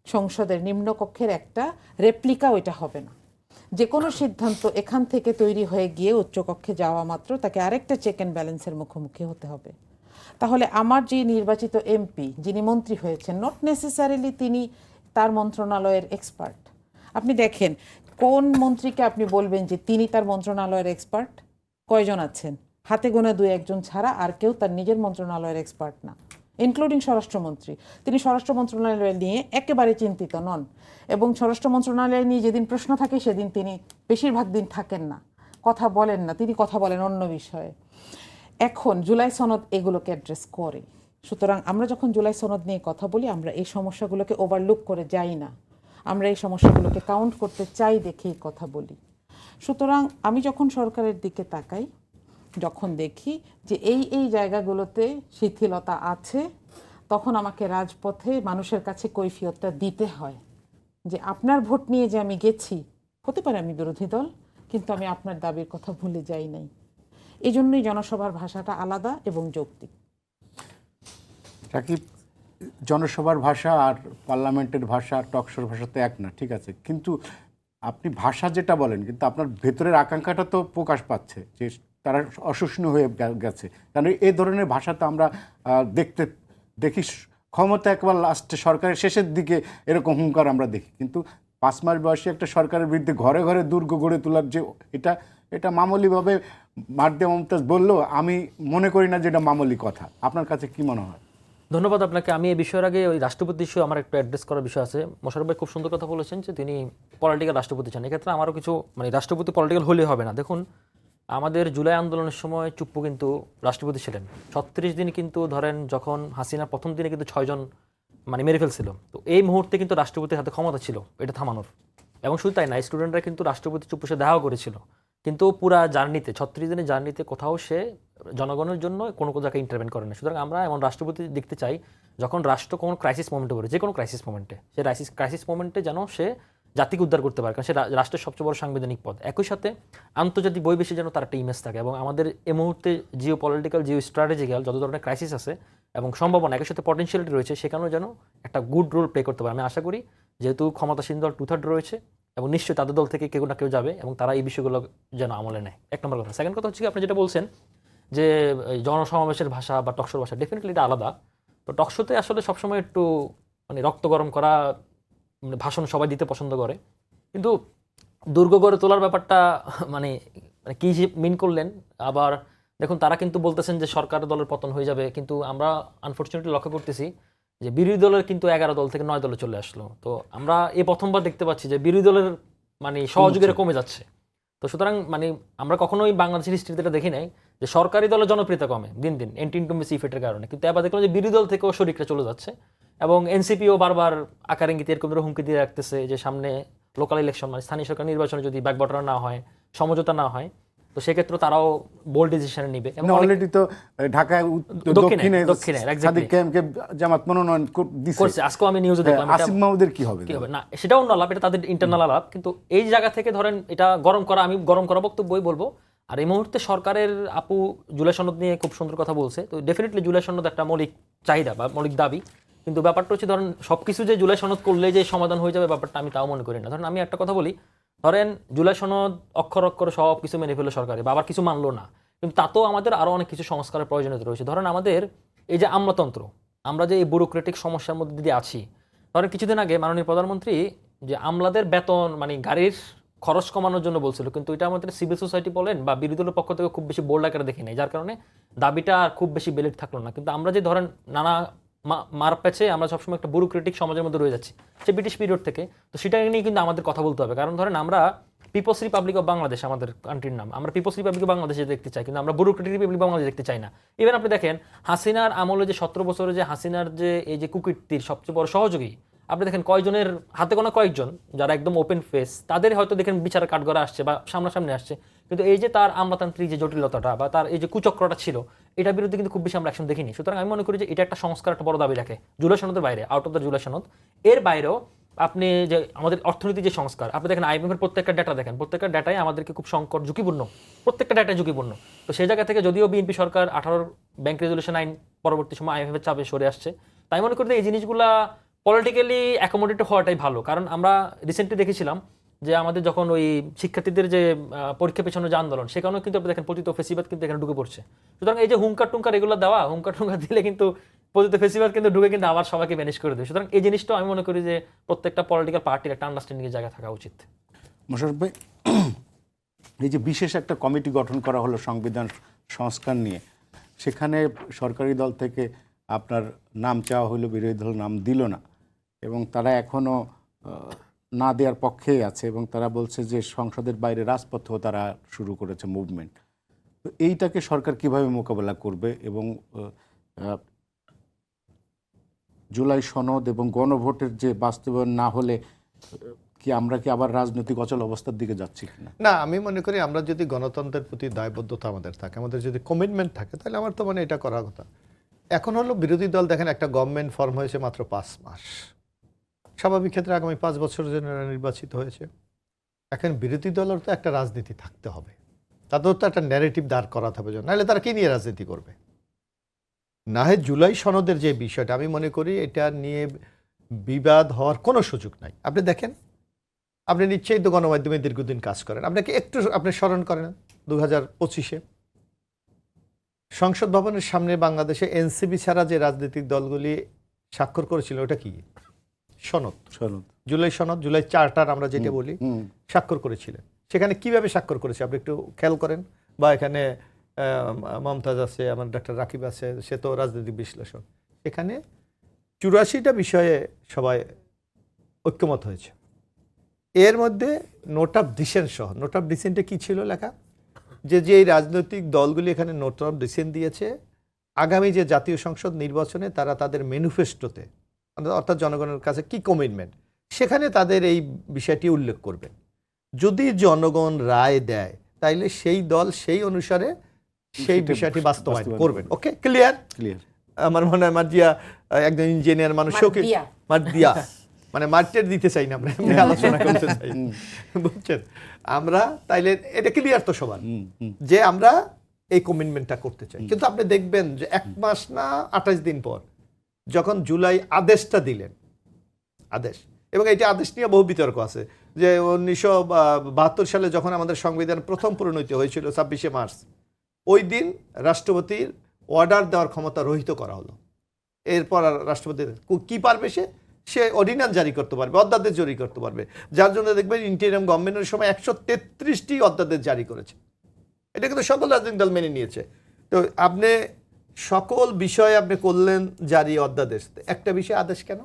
সংসদের নিম্নকক্ষের একটা রেপ্লিকা ওইটা হবে না। যে কোনো সিদ্ধান্ত এখান থেকে তৈরি হয়ে গিয়ে উচ্চকক্ষে যাওয়া মাত্র তাকে আরেকটা চেক অ্যান্ড ব্যালেন্সের মুখোমুখি হতে হবে। তাহলে আমার যে নির্বাচিত এমপি যিনি মন্ত্রী হয়েছেন, নট নেসেসারিলি তিনি তার মন্ত্রণালয়ের এক্সপার্ট। আপনি দেখেন কোন মন্ত্রীকে আপনি বলবেন যে তিনি তার মন্ত্রণালয়ের এক্সপার্ট? কয়জন আছেন? হাতে গোনা 2-1 ছাড়া আর কেউ তার নিজের মন্ত্রণালয়ের এক্সপার্ট না, ইনক্লুডিং স্বরাষ্ট্রমন্ত্রী। তিনি স্বরাষ্ট্র মন্ত্রণালয় নিয়ে একেবারে চিন্তিত নন এবং স্বরাষ্ট্র মন্ত্রণালয় নিয়ে যেদিন প্রশ্ন থাকে সেদিন তিনি বেশিরভাগ দিন থাকেন না, কথা বলেন না, তিনি কথা বলেন অন্য বিষয়ে। এখন জুলাই সনদ এগুলোকে অ্যাড্রেস করে। সুতরাং আমরা যখন জুলাই সনদ নিয়ে কথা বলি আমরা এই সমস্যাগুলোকে ওভারলুক করে যাই না, আমরা এই সমস্যাগুলোকে কাউন্ট করতে চাই দেখেই কথা বলি। সুতরাং আমি যখন সরকারের দিকে তাকাই, যখন দেখি যে এই জায়গাগুলোতে শিথিলতা আছে, তখন আমাকে রাজপথে মানুষের কাছে কৈফিয়তটা দিতে হয় যে আপনার ভোট নিয়ে যে আমি গেছি, হতে পারে আমি বিরোধী দল, কিন্তু আমি আপনার দাবির কথা ভুলে যাই নাই। এই জন্যই জনসভার ভাষাটা আলাদা এবং যৌক্তিক। রাকিব, জনসভার ভাষা আর পার্লামেন্টের ভাষা, টকশোর ভাষা তো এক না, ঠিক আছে, কিন্তু আপনি ভাষা যেটা বলেন কিন্তু আপনার ভেতরের আকাঙ্ক্ষাটা তো প্রকাশ পাচ্ছে যে তারা অসহিষ্ণু হয়ে গেছে। কারণ এই ধরনের ভাষা তো আমরা দেখি ক্ষমতা একবার লাস্টে সরকারের শেষের দিকে এরকম হুঙ্কার আমরা দেখি, কিন্তু 5 মাস বয়সী একটা সরকারের বিরুদ্ধে ঘরে ঘরে দুর্গ গড়ে তোলার যে এটা মামুলিভাবে মারদে মমতাজ বললেও আমি মনে করি না যে এটা মামুলি কথা। আপনার কাছে কি মনে হয়? ধন্যবাদ আপনাকে। আমি এই বিষয়ের আগে ওই রাষ্ট্রপতি ইস্যু আমার একটু অ্যাড্রেস করার বিষয় আছে। মোশাররফ ভাই খুব সুন্দর কথা বলেছেন যে তিনি পলিটিক্যাল রাষ্ট্রপতি চান। এক্ষেত্রে আমারও কিছু রাষ্ট্রপতি পলিটিক্যাল হলে হবে না। দেখুন আমাদের জুলাই আন্দোলনের সময় চুপ্পু কিন্তু রাষ্ট্রপতি ছিলেন 36 দিন, কিন্তু ধরেন যখন হাসিনা প্রথম দিনে কিন্তু 6 জন মেরে ফেলছিল, তো এই মুহূর্তে কিন্তু রাষ্ট্রপতির হাতে ক্ষমতা ছিল এটা থামানোর। এবং শুধু তাই না, স্টুডেন্টরা কিন্তু রাষ্ট্রপতি চুপ্পুর সাথে দেখাও করেছিল, কিন্তু পুরা জার্নিতে 36 দিনের জার্নিতে কোথাও সে জনগণের জন্য কোনো জায়গায় ইন্টারভেন করে না। সুতরাং আমরা এমন রাষ্ট্রপতি দেখতে চাই যখন রাষ্ট্র কোনো ক্রাইসিস মোমেন্টে পড়ে, যে কোনো ক্রাইসিস মোমেন্টে, সে ক্রাইসিস মোমেন্টে যেন সে জাতিকে উদ্ধার করতে পারে, কারণ সে রাষ্ট্রের সবচেয়ে বড় সাংবিধানিক পদ। একই সাথে আন্তর্জাতিক বহির্বিশ্বে যেন তার একটা ইমেজ থাকে, এবং আমাদের এই মুহূর্তে জিও পলিটিক্যাল, জিও স্ট্র্যাটেজিক্যাল যত ধরনের ক্রাইসিস আছে এবং সম্ভাবনা, একই সাথে পটেনশিয়ালিটি রয়েছে, সেখানেও যেন একটা গুড রোল প্লে করতে পারে। আমি আশা করি যেহেতু ক্ষমতাসীন দল 2/3 রয়েছে, এবং নিশ্চয়ই তাদের দল থেকে কেউ না কেউ যাবে, এবং তারা এই বিষয়গুলো যেন আমলে নেয়। এক নম্বর কথা। সেকেন্ড কথা হচ্ছে কি, আপনি যেটা বলছেন যে জনসমাবেশের ভাষা বা টকশোর ভাষা, ডেফিনেটলি এটা আলাদা। তো টকশোতে আসলে সবসময় একটু মানে রক্ত গরম করা মানে ভাষণ সবাই দিতে পছন্দ করে, কিন্তু দুর্গ গড়ে তোলার ব্যাপারটা মানে মানে কি মিন করলেন। আবার দেখুন, তারা কিন্তু বলতেছেন যে সরকার দলের পতন হয়ে যাবে, কিন্তু আমরা আনফরচুনেটলি লক্ষ্য করতেছি যে বিরোধী দলের কিন্তু 11 দল থেকে 9 দলে চলে আসলো। তো আমরা এই প্রথমবার দেখতে পাচ্ছি যে বিরোধী দলের মানে সহযোগীরা কমে যাচ্ছে। তো সুতরাং মানে আমরা কখনোই বাংলাদেশের হিস্ট্রিতে এটা দেখি নাই যে সরকারি দলের জনপ্রিয়তা কমে দিন দিন এন্টি ইনকামবেন্সি ইফেক্টের কারণে, কিন্তু এবার দেখলাম যে বিরোধী দল থেকেও শরিকরা চলে যাচ্ছে, এবং এনসিপিও বারবার আকার ইঙ্গিতে এরকম ধরে হুমকি দিয়ে রাখতেছে যে সামনে লোকাল ইলেকশন মানে স্থানীয় সরকার নির্বাচনে যদি ব্যাকবটনা না হয়, সমঝোতা না হয়, তো সেক্ষেত্রে তারাও বোল্ড ডিসিশন নিবে। অলরেডি তো ঢাকায় দক্ষিণে সাদিক কায়েমকে জামাত মনোনয়ন দিছে। করছে, আজকেও আমি নিউজে দেখলাম। আসিফ মাহমুদের কি হবে? কি হবে না সেটাও অন্য আলাপ, এটা তাদের ইন্টারনাল আলাপ। কিন্তু এই জায়গা থেকে ধরেন এটা গরম করা, আমি গরম করা বক্তব্যই বলবো। আর এই মুহূর্তে সরকারের আপু জুলাই সনদ নিয়ে খুব সুন্দর কথা বলছে। তো ডেফিনেটলি জুলাই সনদ একটা মৌলিক চাহিদা বা মৌলিক দাবি, কিন্তু ব্যাপারটা হচ্ছে ধরেন সবকিছু যে জুলাই সনদ করলে যে সমাধান হয়ে যাবে ব্যাপারটা আমি তাও মনে করি না। ধরেন আমি একটা কথা বলি, ধরেন জুলাই সনদ অক্ষর অক্ষর সব কিছু মেনে ফেললো সরকারে, বা আবার কিছু মানলো না, কিন্তু তাতেও আমাদের আরো অনেক কিছু সংস্কারের প্রয়োজনীয়তা রয়েছে। ধরেন আমাদের এই যে আমলাতন্ত্র, আমরা যে এই ব্যুরোক্রেটিক সমস্যার মধ্যে দিয়ে আছি, ধরেন কিছুদিন আগে মাননীয় প্রধানমন্ত্রী যে আমলাদের বেতন মানে গাড়ির খরচ কমানোর জন্য বলছিল, কিন্তু এটা আমাদের সিভিল সোসাইটি বলেন বা বিরোধী দলের পক্ষ থেকে খুব বেশি বোল্ড আকারে দেখি নাই, যার কারণে দাবিটা আর খুব বেশি ভ্যালিড থাকলো না। কিন্তু আমরা যে ধরেন নানা মার প্যাচে আমরা সবসময় একটা ব্যুরোক্রেটিক সমাজের মধ্যে রয়ে যাচ্ছি, সে ব্রিটিশ পিরিয়ড থেকে। তো সেটা নিয়ে কিন্তু আমাদের কথা বলতে হবে, কারণ ধরেন আমরা পিপলস রিপাবলিক অফ বাংলাদেশ আমাদের কান্ট্রির নাম, আমরা পিপলস রিপাবলিক অফ বাংলাদেশে দেখতে চাই, কিন্তু আমরা ব্যুরোক্রেটিক রিপাবলিক বাংলাদেশ দেখতে চাই না। ইভেন আপনি দেখেন হাসিনার আমলে যে 17 বছরে যে হাসিনার যে এই যে কুকীর্তির সবচেয়ে বড় সহযোগী, আপনি দেখেন কয়জনের হাতে গোনা কয়েকজন যারা একদম ওপেন ফেস, তাদের হয়তো দেখেন বিচারের কাঠগড়া আসছে বা সামনাসামনি আসছে, কিন্তু এই যে তার আমলাতান্ত্রিক যে জটিলতাটা বা তার এই যে কুচক্রটা ছিল, এটার বিরুদ্ধে কিন্তু খুব বেশি আমরা অ্যাকশন দেখিনি। সুতরাং আমি মনে করি যে এটা একটা সংস্কার, একটা বড় দাবি রাখে জুলাই সনদের বাইরে, আউট অফ দ্য জুলাই সনদ এর বাইরেও আপনি যে আমাদের অর্থনীতির যে সংস্কার, আপনি দেখেন আইএমএফের প্রত্যেকটা ডাটা দেখেন, প্রত্যেকটা ডাটাই আমাদেরকে খুব সংকট ঝুঁকিপূর্ণ, প্রত্যেকটা ডাটাই ঝুঁকিপূর্ণ। তো সেই জায়গা থেকে যদিও বিএনপি সরকার 18 ব্যাংক রেজুলেশন আইন পরবর্তী সময় আইএমএফের চাপে সরে আসছে, তাই মনে করি এই জিনিসগুলা পলিটিক্যালি অ্যাকোমোডেটেড হওয়াটাই ভালো। কারণ আমরা রিসেন্টলি দেখেছিলাম যে আমাদের যখন ওই শিক্ষার্থীদের যে পরীক্ষা পেছানোর যে আন্দোলন, সেখানেও কিন্তু আপনি দেখেন পতিত ফেসিবাদ কিন্তু এখানে ঢুকে পড়ছে। সুতরাং এই যে হুঙ্কার টুঙ্কার এগুলো দেওয়া, হুঙ্কার টুঙ্কার দিলে কিন্তু পতিত ফেসিবাদ কিন্তু ঢুকে কিন্তু আবার সবাইকে ম্যানেজ করে দেয়। সুতরাং এই জিনিসটা আমি মনে করি যে প্রত্যেকটা পলিটিক্যাল পার্টির একটা আন্ডারস্ট্যান্ডিং এর জায়গা থাকা উচিত। মোশাররফ ভাই, এই যে বিশেষ একটা কমিটি গঠন করা হলো সংবিধান সংস্কার নিয়ে, সেখানে সরকারি দল থেকে আপনার নাম চাওয়া হলো, বিরোধী দল নাম দিল না, এবং তারা এখনও না দেওয়ার পক্ষেই আছে, এবং তারা বলছে যে সংসদের বাইরে রাজপথেও তারা শুরু করেছে মুভমেন্ট। তো এইটাকে সরকার কিভাবে মোকাবেলা করবে, এবং জুলাই সনদ এবং গণভোটের যে বাস্তবায়ন না হলে কি আমরা কি আবার রাজনৈতিক অচল অবস্থার দিকে যাচ্ছি কিনা? না, আমি মনে করি আমরা যদি গণতন্ত্রের প্রতি দায়বদ্ধতা আমাদের থাকে, আমাদের যদি কমিটমেন্ট থাকে, তাহলে আমার তো মানে এটা করার কথা। এখন হলো বিরোধী দল দেখেন একটা গভর্নমেন্ট ফর্ম হয়েছে মাত্র 5 মাস, স্বাভাবিক ক্ষেত্রে আগামী 5 বছরের জন্য নির্বাচিত হয়েছে। এখন বিরোধী দলের তো একটা রাজনীতি থাকতে হবে, তাদের তো একটা ন্যারেটিভ দাঁড় করাতে হবে, নাহলে তারা কি নিয়ে রাজনীতি করবে? না হয় জুলাই সনদের যে বিষয়টা, আমি মনে করি এটা নিয়ে বিবাদ হওয়ার কোনো সুযোগ নাই। আপনি দেখেন, আপনি নিশ্চয়ই তো গণমাধ্যমে দীর্ঘদিন কাজ করেন, আপনাকে একটু আপনি স্মরণ করেন 2025-এ সংসদ ভবনের সামনে বাংলাদেশে এনসিপি ছাড়া যে রাজনৈতিক দলগুলি স্বাক্ষর করেছিল, ওটা কি? সনদ, জুলাই সনদ, জুলাই চার্টার আমরা যেটা বলি, স্বাক্ষর করেছিলেন। সেখানে কিভাবে স্বাক্ষর করেছে আপনি একটু খেয়াল করেন। বা এখানে মমতাজ আছে, আমার ডাক্তার রাকিব আছে, সে তো রাজনৈতিক বিশ্লেষণ। এখানে 84টা বিষয়ে সবাই ঐক্যমত হয়েছে। এর মধ্যে নোট অফ ডিসেন্ট সহ, নোট অফ ডিসেন্টে কি ছিল লেখা? যে এই রাজনৈতিক দলগুলি এখানে নোট অফ ডিসেন্ট দিয়েছে, আগামী যে জাতীয় সংসদ নির্বাচনে তারা তাদের ম্যানিফেস্টোতে, অর্থাৎ জনগণের কাছে কি কমিটমেন্ট, সেখানে তাদের এই বিষয়টি উল্লেখ করবে। যদি জনগণ রায় দেয়, তাইলে সেই দল সেই অনুসারে সেই বিষয়টি বাস্তবায়ন করবেন। ওকে, ক্লিয়ার? আমার মনে হয় মার্জিয়া একজন ইঞ্জিনিয়ার মানুষ, মার্দিয়া মানে মার্কেট দিতে চাই না, আমরা এমনি আলোচনা করতে চাই, বুঝছেন? আমরা তাইলে এটা ক্লিয়ার তো সবার যে আমরা এই কমিটমেন্টটা করতে চাই। কিন্তু আপনি দেখবেন যে 1 মাস না 28 দিন পর যখন জুলাই আদেশটা দিলেন, আদেশ, এবং এইটা আদেশ নিয়ে বহু বিতর্ক আছে যে 1972 সালে যখন আমাদের সংবিধান প্রথম প্রণীত হয়েছিল 26শে মার্চ, ওই দিন রাষ্ট্রপতির অর্ডার দেওয়ার ক্ষমতা রহিত করা হলো। এরপর আর রাষ্ট্রপতির কি পারবে, সে অর্ডিন্যান্স জারি করতে পারবে, অধ্যাদেশ জারি করতে পারবে, যার জন্য দেখবেন ইন্টারিম গভর্নমেন্টের সময় 133টি অধ্যাদেশ জারি করেছে। এটা কিন্তু সকল রাজনৈতিক দল মেনে নিয়েছে। তো আপনি সকল বিষয়ে আপনি করলেন জারি অধ্যাদেশ, একটা বিষয়ে আদেশ কেন?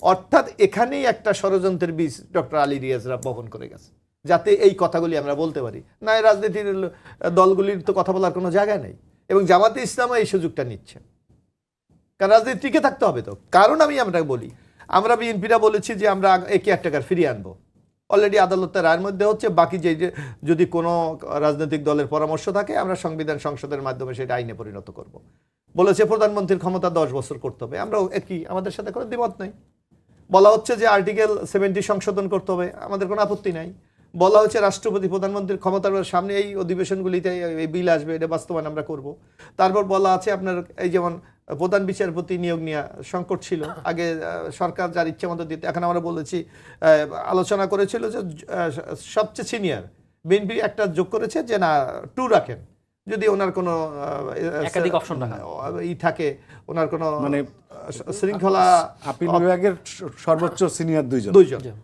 অর্থাৎ এখানেই একটা ষড়যন্ত্রের বীজ ডক্টর আলী রিয়াজরা বপন করে গেছে, যাতে এই কথাগুলি আমরা বলতে পারি না। রাজনীতির দলগুলির তো কথা বলার কোনো জায়গা নেই, এবং জামাতে ইসলামও এই সুযোগটা নিচ্ছে, কারণ রাজনীতি টিকে থাকতে হবে তো। কারণ আমি আপনাকে বলি, আমরা বিএনপিরা বলেছি যে আমরা একে এক টাকার ফিরিয়ে আনবো, অলরেডি আদালতের রায়ের মধ্যে হচ্ছে। বাকি যে যদি কোনো রাজনৈতিক দলের পরামর্শ থাকে আমরা সংবিধান সংসদের মাধ্যমে সেটা আইনে পরিণত করব। বলেছে প্রধানমন্ত্রীর ক্ষমতা 10 বছর করতে হবে, আমরা একই, আমাদের সাথে কোনো দ্বিমত নেই। বলা হচ্ছে যে আর্টিকেল 70 সংশোধন করতে হবে, আমাদের কোনো আপত্তি নাই। বলা হচ্ছে রাষ্ট্রপতি প্রধানমন্ত্রীর ক্ষমতার সামনে এই অধিবেশনগুলিতে এই বিল আসবে, এটা বাস্তবায়ন আমরা করব। তারপর বলা আছে আপনার এই যেমন প্রধান বিচারপতি নিয়োগ নিয়ে সংকট ছিল, আগে সরকার যার ইচ্ছে মতো দিতে, এখন আমরা বলেছি আলোচনা করেছিল যে সবচেয়ে সিনিয়র বিএনপি একটা যোগ করেছে যে না 2 রাখেন, যদি ওনার কোনো একাধিক অপশন থাকে, ওনার কোনো মানে শৃঙ্খলা, আপিল বিভাগের সর্বোচ্চ সিনিয়র 2 জন।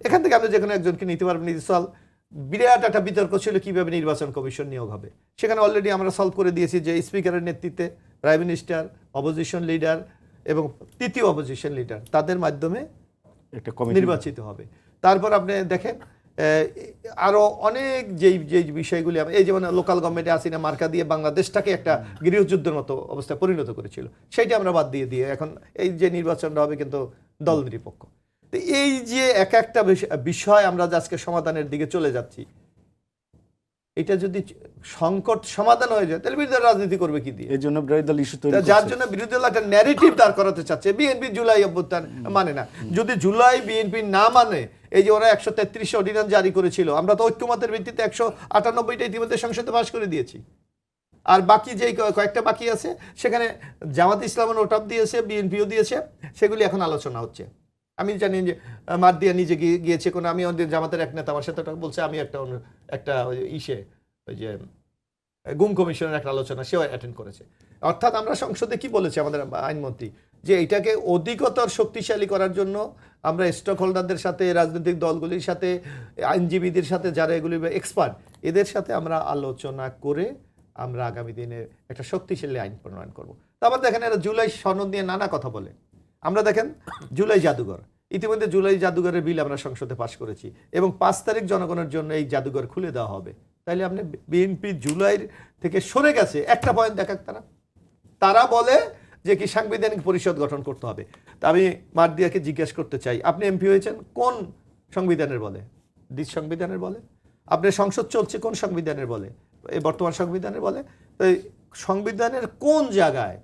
এখান থেকে আপনি যে কোনো একজনকে নিতে পারবেন। বিরাট একটা বিতর্ক ছিল কিভাবে নির্বাচন কমিশন নিয়োগ হবে, সেখানে অলরেডি আমরা সলভ করে দিয়েছি যে স্পিকারের নেতৃত্বে প্রাইম মিনিস্টার, অপোজিশন লিডার এবং তৃতীয় অপোজিশন লিডার তাদের মাধ্যমে একটা কমিটি নির্বাচিত হবে। তারপর আপনি দেখেন আরো অনেক যেই বিষয়গুলি, এই যেমন লোকাল গভর্নমেন্টে আসি না মার্কা দিয়ে বাংলাদেশটাকে একটা গৃহযুদ্ধের মতো অবস্থায় পরিণত করেছিল, সেইটা আমরা বাদ দিয়ে এখন এই যে নির্বাচনটা হবে কিন্তু দল নিরপেক্ষ। তো এই যে এক একটা বিষয় আমরা আজকে সমাধানের দিকে চলে যাচ্ছি, এটা যদি সংকট সমাধান হয়ে যায় তাহলে বিরোধী দল রাজনীতি করবে কি দিয়ে? এই জন্য বিরোধী দল ইস্যু তৈরি যার জন্য বিরোধী দল একটা ন্যারেটিভ দাঁড় করাতে চাচ্ছে। বিএনপি জুলাই অভ্যুত্থান মানে না, যদি জুলাই বিএনপি না মানে, এই যে ওরা 133 অর্ডিন্যান্স জারি করেছিল, আমরা তো ঐক্যমতের ভিত্তিতে 198টা ইতিমধ্যে সংসদে পাস করে দিয়েছি। আর বাকি যে কয়েকটা বাকি আছে সেখানে জামাত ইসলামের নোটাপ দিয়েছে, বিএনপিও দিয়েছে, সেগুলি এখন আলোচনা হচ্ছে। আমি জানি যে মারদিয়া নিজে গিয়েছে কোনো, আমি জামাতের এক নেতা আমার সাথে বলছে আমি একটা ওই যে গুম কমিশনের একটা আলোচনা সেও অ্যাটেন্ড করেছে। অর্থাৎ আমরা সংসদে কি বলেছি আমাদের আইনমন্ত্রী, যে এটাকে অধিকতর শক্তিশালী করার জন্য আমরা স্টক হোল্ডারদের সাথে, রাজনৈতিক দলগুলির সাথে, আইনজীবীদের সাথে, যারা এগুলি এক্সপার্ট, এদের সাথে আমরা আলোচনা করে আমরা আগামী দিনে একটা শক্তিশালী আইন প্রণয়ন করবো। তারপর দেখেন এরা জুলাই সনদ নিয়ে নানা কথা বলে। আমরা দেখেন জুলাই জাদুঘর, ইতিমধ্যে জুলাই জাদুঘরের বিল আমরা সংসদে পাশ করেছি এবং 5 তারিখ জনগণের জন্য এই জাদুঘর খুলে দেওয়া হবে। তাইলে আপনি বিএনপি জুলাইয়ের থেকে সরে গেছে একটা পয়েন্ট দেখাক, তারা বলে যে কি সাংবিধানিক পরিষদ গঠন করতে হবে। তা আমি মারদিয়াকে জিজ্ঞেস করতে চাই, আপনি এমপি হয়েছেন কোন সংবিধানের বলে? সংবিধানের বলে। আপনার সংসদ চলছে কোন সংবিধানের বলে? এই বর্তমান সংবিধানের বলে। তো সংবিধানের কোন জায়গায়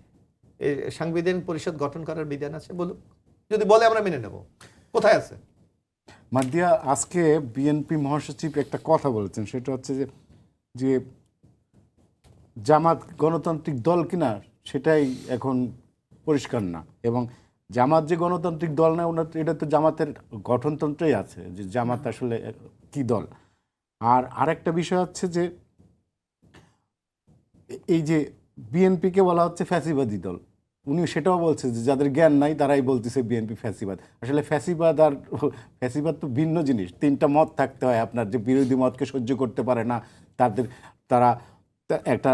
এই সাংবিধানিক পরিষদ গঠন করার বিধান আছে বলুন? যদি বলে আমরা মেনে নেব, কোথায় আছে? মারদিয়া, আজকে বিএনপি মহাসচিব একটা কথা বলেছেন, সেটা হচ্ছে যে জামাত গণতান্ত্রিক দল কিনা সেটাই এখন পরিষ্কার না, এবং জামাত যে গণতান্ত্রিক দল না, ওনার এটা তো জামাতের গঠনতন্ত্রেই আছে যে জামাত আসলে কি দল। আর আরেকটা বিষয় হচ্ছে যে এই যে বিএনপিকে বলা হচ্ছে ফ্যাসিবাদী দল, উনি সেটাও বলছে যে যাদের জ্ঞান নাই তারাই বলতেছে বিএনপি ফ্যাসিবাদ। আসলে ফ্যাসিবাদ আর ফ্যাসিবাদ তো ভিন্ন জিনিস। 3টা মত থাকতে হয় আপনার, যে বিরোধী মতকে সহ্য করতে পারে না, তারা একটা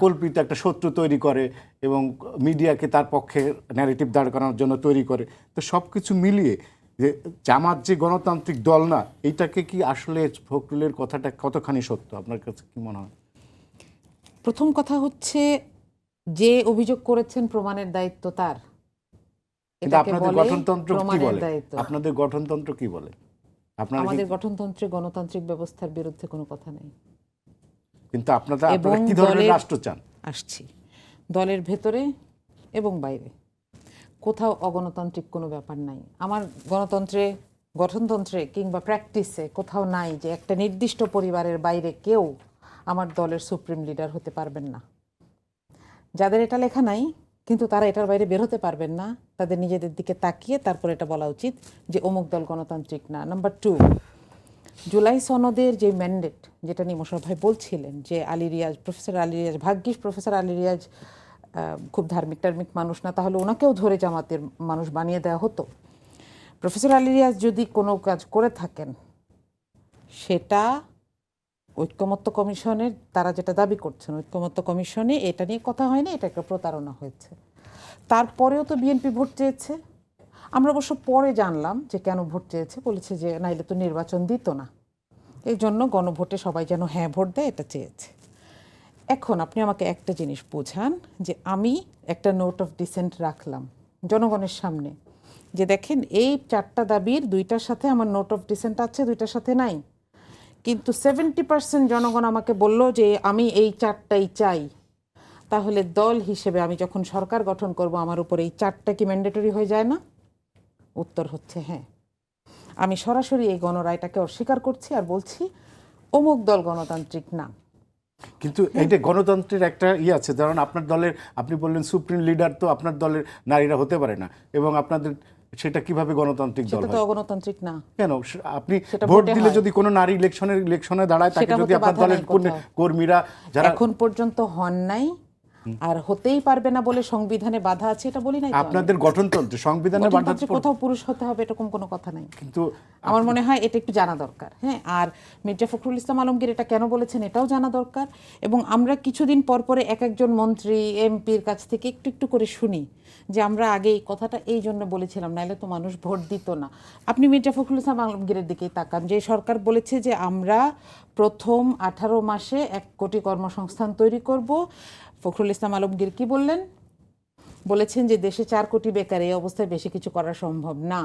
কল্পিত একটা শত্রু তৈরি করে এবং মিডিয়াকে তার পক্ষে ন্যারেটিভ দাঁড় করানোর জন্য তৈরি করে। তো সব কিছু মিলিয়ে যে জামাত যে গণতান্ত্রিক দল না, এইটাকে কি আসলে ফখরুলের কথাটা কতখানি সত্য আপনার কাছে কি মনে হয়? প্রথম কথা হচ্ছে, যে অভিযোগ করেছেন প্রমাণের দায়িত্ব তার। আপনাদের গঠনতন্ত্র কি বলে? আপনাদের গঠনতন্ত্র কি বলে? আমাদের গঠনতন্ত্রে গণতান্ত্রিক ব্যবস্থার বিরুদ্ধে কোনো কথা নেই। কিন্তু আপনারা কি ধরনের রাষ্ট্র চান? আসছি দলের ভেতরে এবং বাইরে কোথাও অগণতান্ত্রিক কোনো ব্যাপার নাই। আমার গণতন্ত্রে, গঠনতন্ত্রে কিংবা প্র্যাকটিসে কোথাও নাই যে একটা নির্দিষ্ট পরিবারের বাইরে কেউ আমার দলের সুপ্রিম লিডার হতে পারবেন না। যাদের এটা লেখা নাই কিন্তু তারা এটার বাইরে বের হতে পারবেন না, তাদের নিজেদের দিকে তাকিয়ে তারপর এটা বলা উচিত যে অমুক দল গণতান্ত্রিক না। নাম্বার 2, জুলাই সনদের যে ম্যান্ডেট, যেটা নিয়ে মোশাররফ ভাই বলছিলেন যে আলী রিয়াজ, প্রফেসর আলী রিয়াজ, ভাগ্যিস প্রফেসর আলী রিয়াজ খুব ধার্মিক টার্মিক মানুষ না, তাহলে ওনাকেও ধরে জামাতের মানুষ বানিয়ে দেওয়া হতো। প্রফেসর আলী রিয়াজ যদি কোনো কাজ করে থাকেন সেটা ঐক্যমত্য কমিশনের, তারা যেটা দাবি করছেন ঐক্যমত্য কমিশনে এটা নিয়ে কথা হয়নি, এটা একটা প্রতারণা হয়েছে। তারপরেও তো বিএনপি ভোট চেয়েছে। আমরা অবশ্য পরে জানলাম যে কেন ভোট চেয়েছে, বলেছে যে নাইলে তো নির্বাচন দিত না, এই জন্য গণভোটে সবাই যেন হ্যাঁ ভোট দেয় এটা চেয়েছে। এখন আপনি আমাকে একটা জিনিস বোঝান যে আমি একটা নোট অফ ডিসেন্ট রাখলাম জনগণের সামনে যে দেখেন এই 4টা দাবির 2টার সাথে আমার নোট অফ ডিসেন্ট আছে, 2টার সাথে নাই, কিন্তু 70% জনগণ আমাকে বলল যে আমি এই 4টাই চাই। তাহলে দল হিসেবে আমি যখন সরকার গঠন করব আমার উপর এই 4টা কি ম্যান্ডেটরি হয়ে যায় না? উত্তর হচ্ছে হ্যাঁ। আমি সরাসরি এই গণরায়টাকে অস্বীকার করছি আর বলছি অমুক দল গণতান্ত্রিক না। কিন্তু এইটা গণতন্ত্রের একটা আছে, কারণ আপনার দলের, আপনি বললেন সুপ্রিম লিডার তো আপনার দলের নারীরা হতে পারে না, এবং আপনাদের সেটা কিভাবে গণতান্ত্রিক দল সেটা তো হয়? অগণতান্ত্রিক না। কেন? আপনি সেটা ভোট ভোটে দিলে হয়। যদি কোনো নারী ইলেকশনে দাঁড়ায়, তাকে সেটা যদি হতে আপনার বাধা দলের নাই কোথাও। কর্মীরা যারা, এখন পর্যন্ত হন নাই আর হতেই পারবে না বলে সংবিধানে বাধা আছে, এটা বলি নাই তো আমি। আপনাদের গঠনতন্ত্রে সংবিধানে বাধা গণতন্ত্রে কোথাও পুরুষ হতে হবে এরকম কোনো কথা নাই। কিন্তু আমার মনে হয় এটা একটু জানা দরকার। হ্যাঁ, আর মির্জা ফখরুল ইসলাম আলমগীর এটা কেন বলেছেন এটাও জানা দরকার। এবং আমরা কিছুদিন পর পরে এক একজন মন্ত্রী এমপির কাছ থেকে একটু একটু করে শুনি যে আমরা আগে এই কথাটা এই জন্য বলেছিলাম, নাহলে তো মানুষ ভোট দিত না। আপনি মির্জা ফখরুল ইসলাম আলমগীরের দিকেই তাকান, যে সরকার বলেছে যে আমরা প্রথম 18 মাসে 1 কোটি কর্মসংস্থান তৈরি করব। ফখরুল ইসলাম আলমগীর কি বললেন? বলেছেন যে দেশে 4 কোটি বেকার, এই অবস্থায় বেশি কিছু করা সম্ভব না।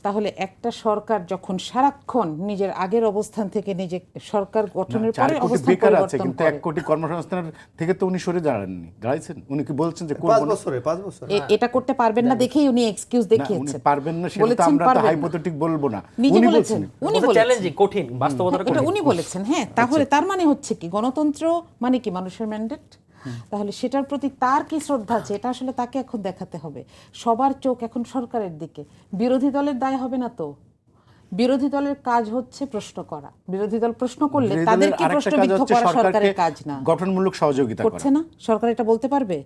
তাহলে একটা সরকার যখন সারাক্ষণ নিজের আগের অবস্থান থেকে নিজে সরকার গঠনের 4 পরে কোটি অবস্থান বেকার আছে, পরিবর্তন কিন্তু করে, 1 কোটি কর্মসংস্থানের থেকে তো উনি সরে দাঁড়াইছেন। উনি কি বলছেন যে 5 করব না? বছরে 5 বছর এটা করতে পারবেন না দেখেই উনি এক্সকিউজ না, উনি দেখিয়েছেন। পারবেন না সেটা তো বলেছেন আমরা তো পারবেন না। হাইপোথেটিক বলবো না, নিজে উনি বলেছেন, বলছেন। উনি বলেছেন। চ্যালেঞ্জিং, কঠিন, বাস্তবতাটা এটা কঠিন। উনি বলেছেন। হ্যাঁ, তাহলে তার মানে হচ্ছে কি গণতন্ত্র মানে কি মানুষের ম্যান্ডেট? তাহলে সেটার প্রতি তার কি শ্রদ্ধা আছে এটা আসলে তাকে এখন দেখাতে হবে। সবার চোখ এখন সরকারের দিকে, বিরোধী দলের দায় হবে না তো। বিরোধী দলের কাজ হচ্ছে প্রশ্ন করা। বিরোধী দল প্রশ্ন করলে বিরোধী দলের তাদেরকে আরেকটা প্রশ্নবিদ্ধ কাজ হচ্ছে করা সরকারের সরকারকে কাজ না। গঠনমূলক সহযোগিতা করা। করছে না সরকার, এটা বলতে পারবে?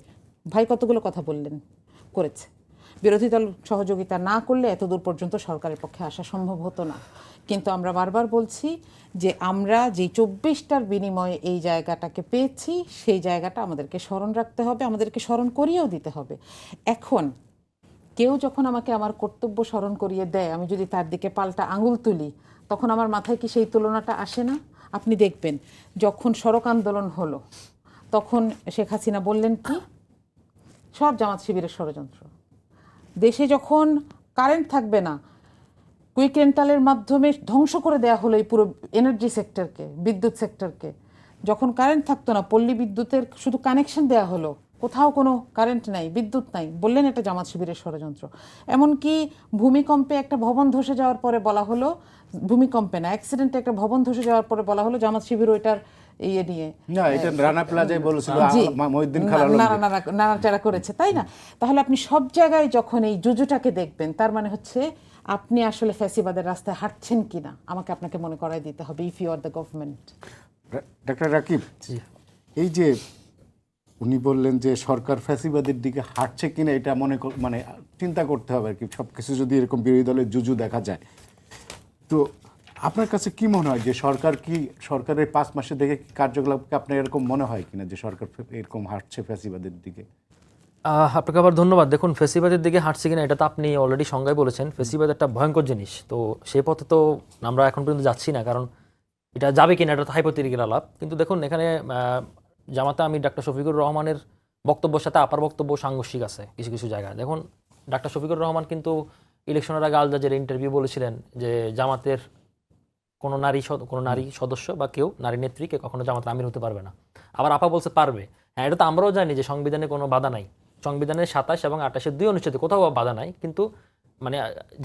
ভাই কতগুলো কথা বললেন, করেছে। বিরোধী দল সহযোগিতা না করলে এতদূর পর্যন্ত সরকারের পক্ষে আসা সম্ভব হতো না। কিন্তু আমরা বারবার বলছি যে আমরা যে 24টার বিনিময়ে এই জায়গাটাকে পেয়েছি, সেই জায়গাটা আমাদেরকে স্মরণ রাখতে হবে, আমাদেরকে স্মরণ করিয়েও দিতে হবে। এখন কেউ যখন আমাকে আমার কর্তব্য স্মরণ করিয়ে দেয়, আমি যদি তার দিকে পাল্টা আঙুল তুলি, তখন আমার মাথায় কি সেই তুলনাটা আসে না? আপনি দেখবেন যখন সড়ক আন্দোলন হলো তখন শেখ হাসিনা বললেন কি, সব জামাত শিবিরের ষড়যন্ত্র। দেশে যখন কারেন্ট থাকবে না, কুইক রেন্টালের মাধ্যমে ধ্বংস করে দেওয়া হলো এই পুরো এনার্জি সেক্টরকে, বিদ্যুৎ সেক্টরকে। যখন কারেন্ট থাকতো না, পল্লী বিদ্যুতের শুধু কানেকশন দেওয়া হলো, কোথাও কোনো কারেন্ট নাই, বিদ্যুৎ নাই, বললেন এটা জামাত শিবিরের ষড়যন্ত্র। এমনকি ভূমিকম্পে একটা ভবন ধসে যাওয়ার পরে বলা হলো, ভূমিকম্পে না, অ্যাক্সিডেন্টে একটা ভবন ধসে যাওয়ার পরে বলা হলো জামাত শিবির ওইটার ইয়ে নিয়ে না, এটা রানা প্লাজায় বলেছিল জি, মহিউদ্দিন খান আলমগীর। নাড়াচাড়া করেছে, তাই না? তাহলে আপনি সব জায়গায় যখন এই জুজুটাকে দেখবেন, তার মানে হচ্ছে আপনি আসলে ফ্যাসিবাদের রাস্তায় হাঁটছেন কিনা আমাকে আপনাকে মনে করাই দিতে হবে, if you are the government. ডাক্তার রাকিব, এই যে উনি বললেন যে সরকার ফ্যাসিবাদের দিকে হাঁটছে কিনা এটা মানে চিন্তা করতে হবে আর কি, সবকিছু যদি এরকম বিরোধী দলের জুজু দেখা যায়। তো আপনার কাছে কি মনে হয় যে সরকারের 5 মাসে দেখে কার্যকলাপকে আপনার এরকম মনে হয় কিনা যে সরকার এরকম হাঁটছে ফ্যাসিবাদের দিকে? আপনাকে আবার ধন্যবাদ। দেখুন, ফেসিবাদের দিকে হাঁটছে কিনা এটা তো আপনি অলরেডি সংজ্ঞায় বলেছেন। ফেসিবাদ একটা ভয়ঙ্কর জিনিস, তো সেই পথে তো আমরা এখন পর্যন্ত যাচ্ছি না, কারণ এটা যাবে কিনা এটা তো হাইপোথেটিক্যাল আলাপ। কিন্তু দেখুন, এখানে জামাতে আমি ডাক্তার শফিকুর রহমানের বক্তব্যের সাথে আপার বক্তব্য সাংঘর্ষিক আছে কিছু কিছু জায়গায়। দেখুন, ডাক্তার শফিকুর রহমান কিন্তু ইলেকশনের আগে আল জাজিরা ইন্টারভিউ বলেছিলেন যে জামাতের কোনো নারী সদস্য বা কেউ নারী নেত্রী কে কখনো জামাতের আমির হতে পারবে না। আবার আপা বলছে পারবে। হ্যাঁ, এটা তো আমরাও জানি যে সংবিধানে কোনো বাধা নাই, সংবিধানের 27 এবং 28-এর 2 অনুচ্ছেদে কোথাও বাধা নাই, কিন্তু মানে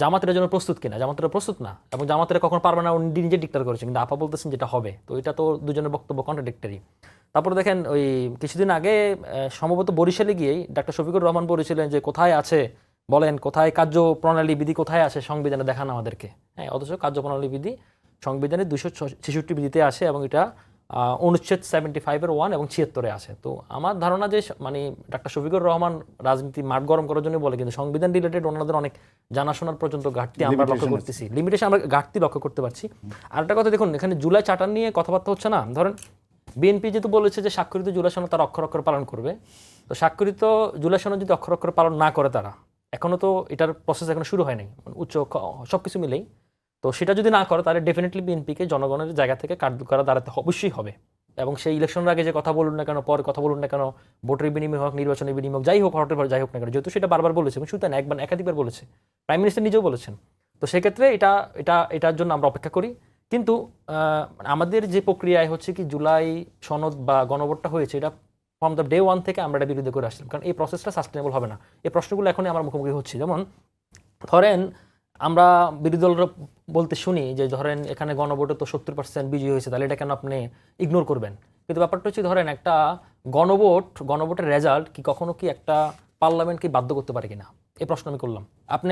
জামাতের জন্য প্রস্তুত কিনা, জামাতের প্রস্তুত না, এবং জামাতের কখনো পারবে না, উনি নিজে ডিক্লেয়ার করেছে, কিন্তু আপা বলতেছেন যেটা হবে। তো এটা তো দুজনের বক্তব্য কন্ট্রাডিক্টরি। তারপরে দেখেন ওই কিছুদিন আগে সম্ভবত বরিশালে গিয়েই ডাক্তার শফিকুর রহমান বলেছিলেন যে কোথায় আছে বলেন, কোথায় কার্যপ্রণালী বিধি কোথায় আছে সংবিধানে দেখান আমাদেরকে। হ্যাঁ, অথচ কার্যপ্রণালী বিধি সংবিধানের 266 বিধিতে আসে, এবং এটা অনুচ্ছেদ 75-এর 1 এবং 76-এ আছে। তো আমার ধারণা যে মানে ডাক্তার শফিকুর রহমান রাজনীতি মাঠ গরম করার জন্য বলে, কিন্তু সংবিধান রিলেটেড ওনাদের অনেক জানাশোনার পর্যন্ত ঘাটতি আমরা লক্ষ্য করতেছি, লিমিটেশন আমরা ঘাটতি লক্ষ্য করতে পারছি। আরেকটা কথা দেখুন, এখানে জুলাই চার্টার নিয়ে কথাবার্তা হচ্ছে না। ধরেন বিএনপি যেহেতু বলেছে যে স্বাক্ষরিত জুলাই সনদ তারা অক্ষর অক্ষর পালন করবে, তো স্বাক্ষরিত জুলাই সনদ যদি অক্ষর অক্ষর পালন না করে তারা, এখনো তো এটার প্রসেস এখনো শুরু হয় নাই, উচ্চ সব কিছু মিলেই, তো সেটা যদি না করে তাহলে ডেফিনেটলি বিএনপিকে জনগণের জায়গা থেকে কার্যকর করা দাঁড়াতে অবশ্যই হবে। এবং সেই ইলেকশনের আগে যে কথা বলুন না কেন, পরে কথা বলুন না কেন, ভোটের বিনিময় হোক, নির্বাচনের বিনিময় হোক, যাই হোক, হটের যাই হোক না কেন, যেহেতু সেটা বারবার বলেছে এবং শুধু না একবার একাধিকবার বলেছে, প্রাইম মিনিস্টার নিজেও বলেছেন। তো সেক্ষেত্রে এটার জন্য আমরা অপেক্ষা করি। কিন্তু আমাদের যে প্রক্রিয়ায় হচ্ছে কি জুলাই সনদ বা গণভোটটা হয়েছে, এটা ফ্রম দ্য ডে 1 থেকে আমরা এটা বিরোধী করে আসলাম, কারণ এই প্রসেসটা সাস্টেনেবল হবে না। এই প্রশ্নগুলো এখনই আমার মুখোমুখি হচ্ছে। যেমন ধরেন আমরা বিরোধী দলরা বলতে শুনি যে ধরেন এখানে গণভোটে তো 70% বিজয়ী হয়েছে, তাহলে এটা কেন আপনি ইগনোর করবেন? কিন্তু ব্যাপারটা হচ্ছে ধরেন একটা গণভোটের রেজাল্ট কি কখনো কি একটা পার্লামেন্টকে বাধ্য করতে পারে কিনা, এই প্রশ্ন আমি করলাম।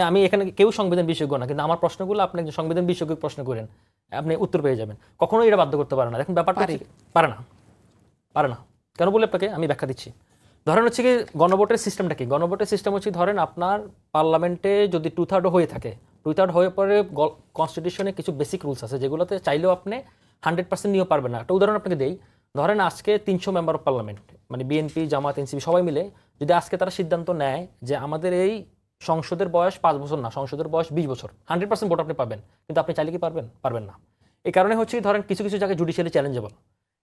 আমি এখানে কেউ সংবিধান বিশেষজ্ঞ না, কিন্তু আমার প্রশ্নগুলো আপনি একজন সংবিধান বিশেষজ্ঞ প্রশ্ন করেন, আপনি উত্তর পেয়ে যাবেন। কখনোই এটা বাধ্য করতে পারে না। দেখুন ব্যাপারটা পারে না। কেন বলে আপনাকে আমি ব্যাখ্যা দিচ্ছি। ধরেন হচ্ছে কি গণভোটের সিস্টেমটা কি? গণভোটের সিস্টেম হচ্ছে ধরেন আপনার পার্লামেন্টে যদি 2/3 হয়ে থাকে, 2/3 হয়ে পরে কনস্টিটিউশনে কিছু বেসিক রুলস আছে যেগুলোতে চাইলেও আপনি 100% নিয়েও পারবেন না। একটা উদাহরণ আপনাকে দেই। ধরেন আজকে 300 মেম্বার অফ পার্লামেন্ট, মানে বিএনপি, জামাত, এনসিপি সবাই মিলে যদি আজকে তারা সিদ্ধান্ত নেয় যে আমাদের এই সংসদের বয়স 5 বছর না, সংসদের বয়স 20 বছর, 100% ভোট আপনি পাবেন, কিন্তু আপনি চাইলে কি পারবেন না। এই কারণে হচ্ছে ধরেন কিছু জায়গায় জুডিশিয়ালি চ্যালেঞ্জেবল।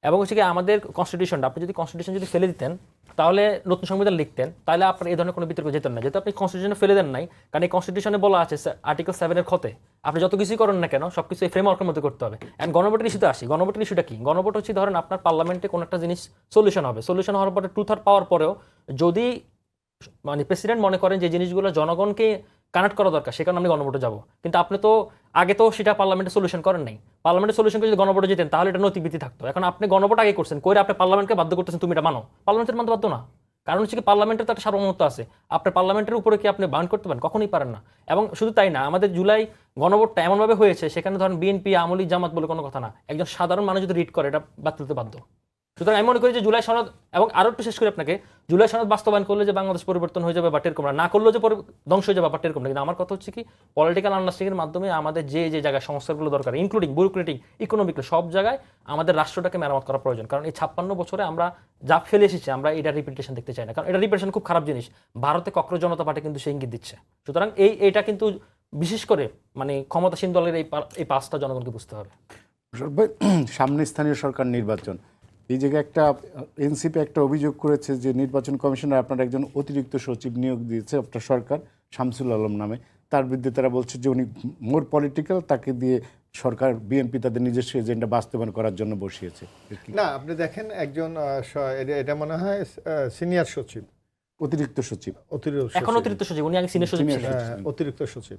এবং হচ্ছে কি আমাদের কনস্টিটিউশনটা, আপনি যদি কনস্টিটিউশন যদি ফেলে দিতেন, তাহলে নতুন সংবিধান লিখতেন, তাহলে আপনার এই ধরনের কোনো বিতর্ক যেতেন না। যেহেতু আপনি কনস্টিটিউশনে ফেলে দেন নাই, কারণ এই কনস্টিটিউশনে বলা আছে আর্টিকেল 7-এর খতে আপনি যত কিছুই করেন না কেন সবকিছু এই ফ্রেমওয়ার্কের মধ্যে করতে হবে। অ্যান্ড গণভোটের ইস্যুতে আসি। গণভোটের ইস্যুটা কি? গণভোট হচ্ছে ধরেন আপনার পার্লামেন্টে কোনো একটা জিনিস সলিউশন হবে, সলিউশন হওয়ার পরে 2/3 পাওয়ার পরেও যদি মানে প্রেসিডেন্ট মনে করেন যে জিনিসগুলো জনগণকে কানেক্ট করা দরকার, সে কারণে আমি গণভোটে যাবো, কিন্তু আপনি তো আগে তো সেটা পার্লামেন্টে সলিউশন করেন নাই। পার্লামেন্টের সলিউশনকে যদি গণভোটে যেতেন তাহলে এটা নৈতিক ভিত্তি থাকতো। এখন আপনি গণভোট আগে করছেন, করে আপনি পার্লামেন্টকে বাধ্য করতেছেন তুমি এটা মানো, পার্লামেন্টের মানতে বাধ্য না। কারণ হচ্ছে কি পার্লামেন্টের তো একটা সার্বভৌমত্ব আছে, আপনার পার্লামেন্টের উপরে কি আপনি বাউন্ড করতে পারেন? কখনোই পারেন না। এবং শুধু তাই না, আমাদের জুলাই গণভোটটা এমনভাবে হয়েছে সেখানে ধরেন বিএনপি, আওয়ামী লীগ, জামাত বলে কোনো কথা না, একজন সাধারণ মানুষ যদি রিড করে এটা বাতিলতে বাধ্য। সুতরাং আমি মনে করি যে জুলাই সনদ, এবং আরো একটু শেষ করি আপনাকে, জুলাই সনদ বাস্তবায়ন করলে যে বাংলাদেশ পরিবর্তন হয়ে যাবে বা এরকম না, করলেও যে ধ্বংস হয়ে যাবে বা এরকম না। কিন্তু আমার কথা হচ্ছে কি পলিটিক্যাল আন্ডারস্ট্যান্ডিং এর মাধ্যমে আমাদের যে জায়গায় সংস্কারগুলো দরকার, ইনক্লুডিং ব্যুরোক্রেটিক, ইকোনমিক, সব জায়গায় আমাদের রাষ্ট্রটাকে মেরামত করা প্রয়োজন। কারণ এই 56 বছরে আমরা যা ফেলে এসেছি, আমরা এটা রিপিটেশন দেখতে চাই না, কারণ এটা রিপিটেশন খুব খারাপ জিনিস। ভারতে ককরোচ জনতা পার্টি কিন্তু সেই ইঙ্গিত দিচ্ছে। সুতরাং এইটা কিন্তু বিশেষ করে মানে ক্ষমতাসীন দলের এই পাঁচটা জনগণকে বুঝতে হবে। সামনে স্থানীয় সরকার নির্বাচন, এই জায়গায় একটা এনসিপি একটা অভিযোগ করেছে যে নির্বাচন কমিশনার আপনার একজন অতিরিক্ত সচিব নিয়োগ দিয়েছে আপনার সরকার, শামসুল আলম নামে। তার বিরুদ্ধে তারা বলছে যে উনি মোর পলিটিক্যাল, তাকে দিয়ে সরকার বিএনপি তাদের নিজস্ব এজেন্ডা বাস্তবায়ন করার জন্য বসিয়েছে। না, আপনি দেখেন একজন এটা মনে হয় সিনিয়র সচিব, অতিরিক্ত সচিব, এখন অতিরিক্ত সচিব, উনি আগে সিনিয়র সচিব ছিলেন। অতিরিক্ত সচিব।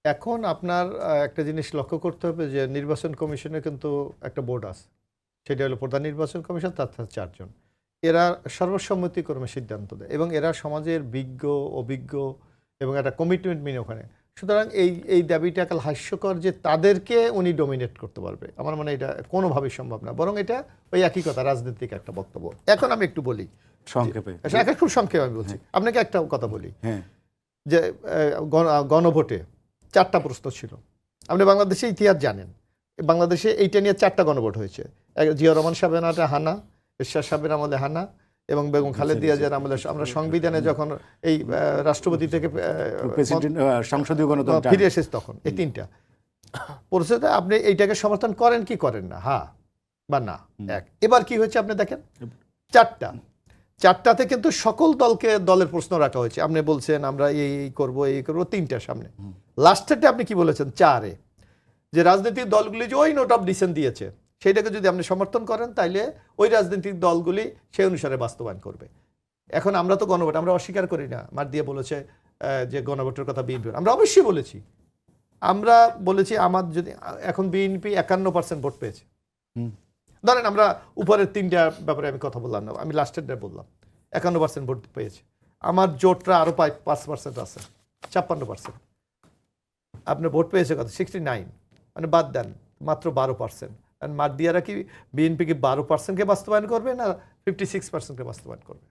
এখন আপনার একটা জিনিস লক্ষ্য করতে হবে যে নির্বাচন কমিশনে কিন্তু একটা বোর্ড আছে, সেটা হলো প্রধান নির্বাচন কমিশন, তার 4 জন। এরা সর্বসম্মতিক্রমে সিদ্ধান্ত দেয় এবং এরা সমাজের বিজ্ঞ, অভিজ্ঞ এবং একটা কমিটমেন্ট মেনে ওখানে। সুতরাং এই দাবিটা কাল হাস্যকর যে তাদেরকে উনি ডমিনেট করতে পারবে, আমার মনে এটা কোনোভাবেই সম্ভব না। বরং এটা ওই একই কথা, রাজনৈতিক একটা বক্তব্য। এখন আমি একটু বলি সংক্ষেপে, খুব সংক্ষেপে আমি বলছি আপনাকে একটা কথা বলি যে গণভোটে 4টা প্রশ্ন ছিল। আপনি বাংলাদেশে ইতিহাস জানেন, বাংলাদেশে এইটা নিয়ে 4টা গণভোট হয়েছে। জিয়া রহমান সাহেবের আমলে হানা, এরশাদ সাহেবের আমলে হানা এবং বেগম খালেদা জিয়ার আমলে আমরা সংবিধানে যখন এই রাষ্ট্রপতি থেকে সংসদীয় গণতন্ত্র ফিরে এসেছে তখন এই 3টা পরিস্থিতিতে আপনি এইটাকে সমর্থন করেন কি করেন না, হ্যাঁ বা না। এবার কি হয়েছে আপনি দেখেন, 4টাতে কিন্তু সকল দলের প্রশ্ন রাখা হয়েছে। আপনি বলছেন আমরা এই করবো 3টার সামনে। লাস্টেরটা আপনি কি বলেছেন 4-এ, যে রাজনৈতিক দলগুলি যে ওই নোট অফ ডিসেন্ট দিয়েছে সেইটাকে যদি আপনি সমর্থন করেন তাইলে ওই রাজনৈতিক দলগুলি সেই অনুসারে বাস্তবায়ন করবে। এখন আমরা তো গণভোট আমরা অস্বীকার করি না, মার দিয়ে বলেছে যে গণভোটের কথা বিএনপি, আমরা অবশ্যই বলেছি, আমরা বলেছি আমার যদি এখন বিএনপি 51% ভোট পেয়েছে, ধরেন আমরা উপরের 3টা ব্যাপারে আমি কথা বললাম না, আমি লাস্টেরটা বললাম 51% ভোট পেয়েছে, আমার জোটরা আরো 5% আছে 56%, আপনার ভোট পেয়েছে কত 69, মানে বাদ দেন মাত্র 12%। আর মারদিয়ারা কি বিএনপিকে 12%কে বাস্তবায়ন করবে না 56%কে বাস্তবায়ন করবে?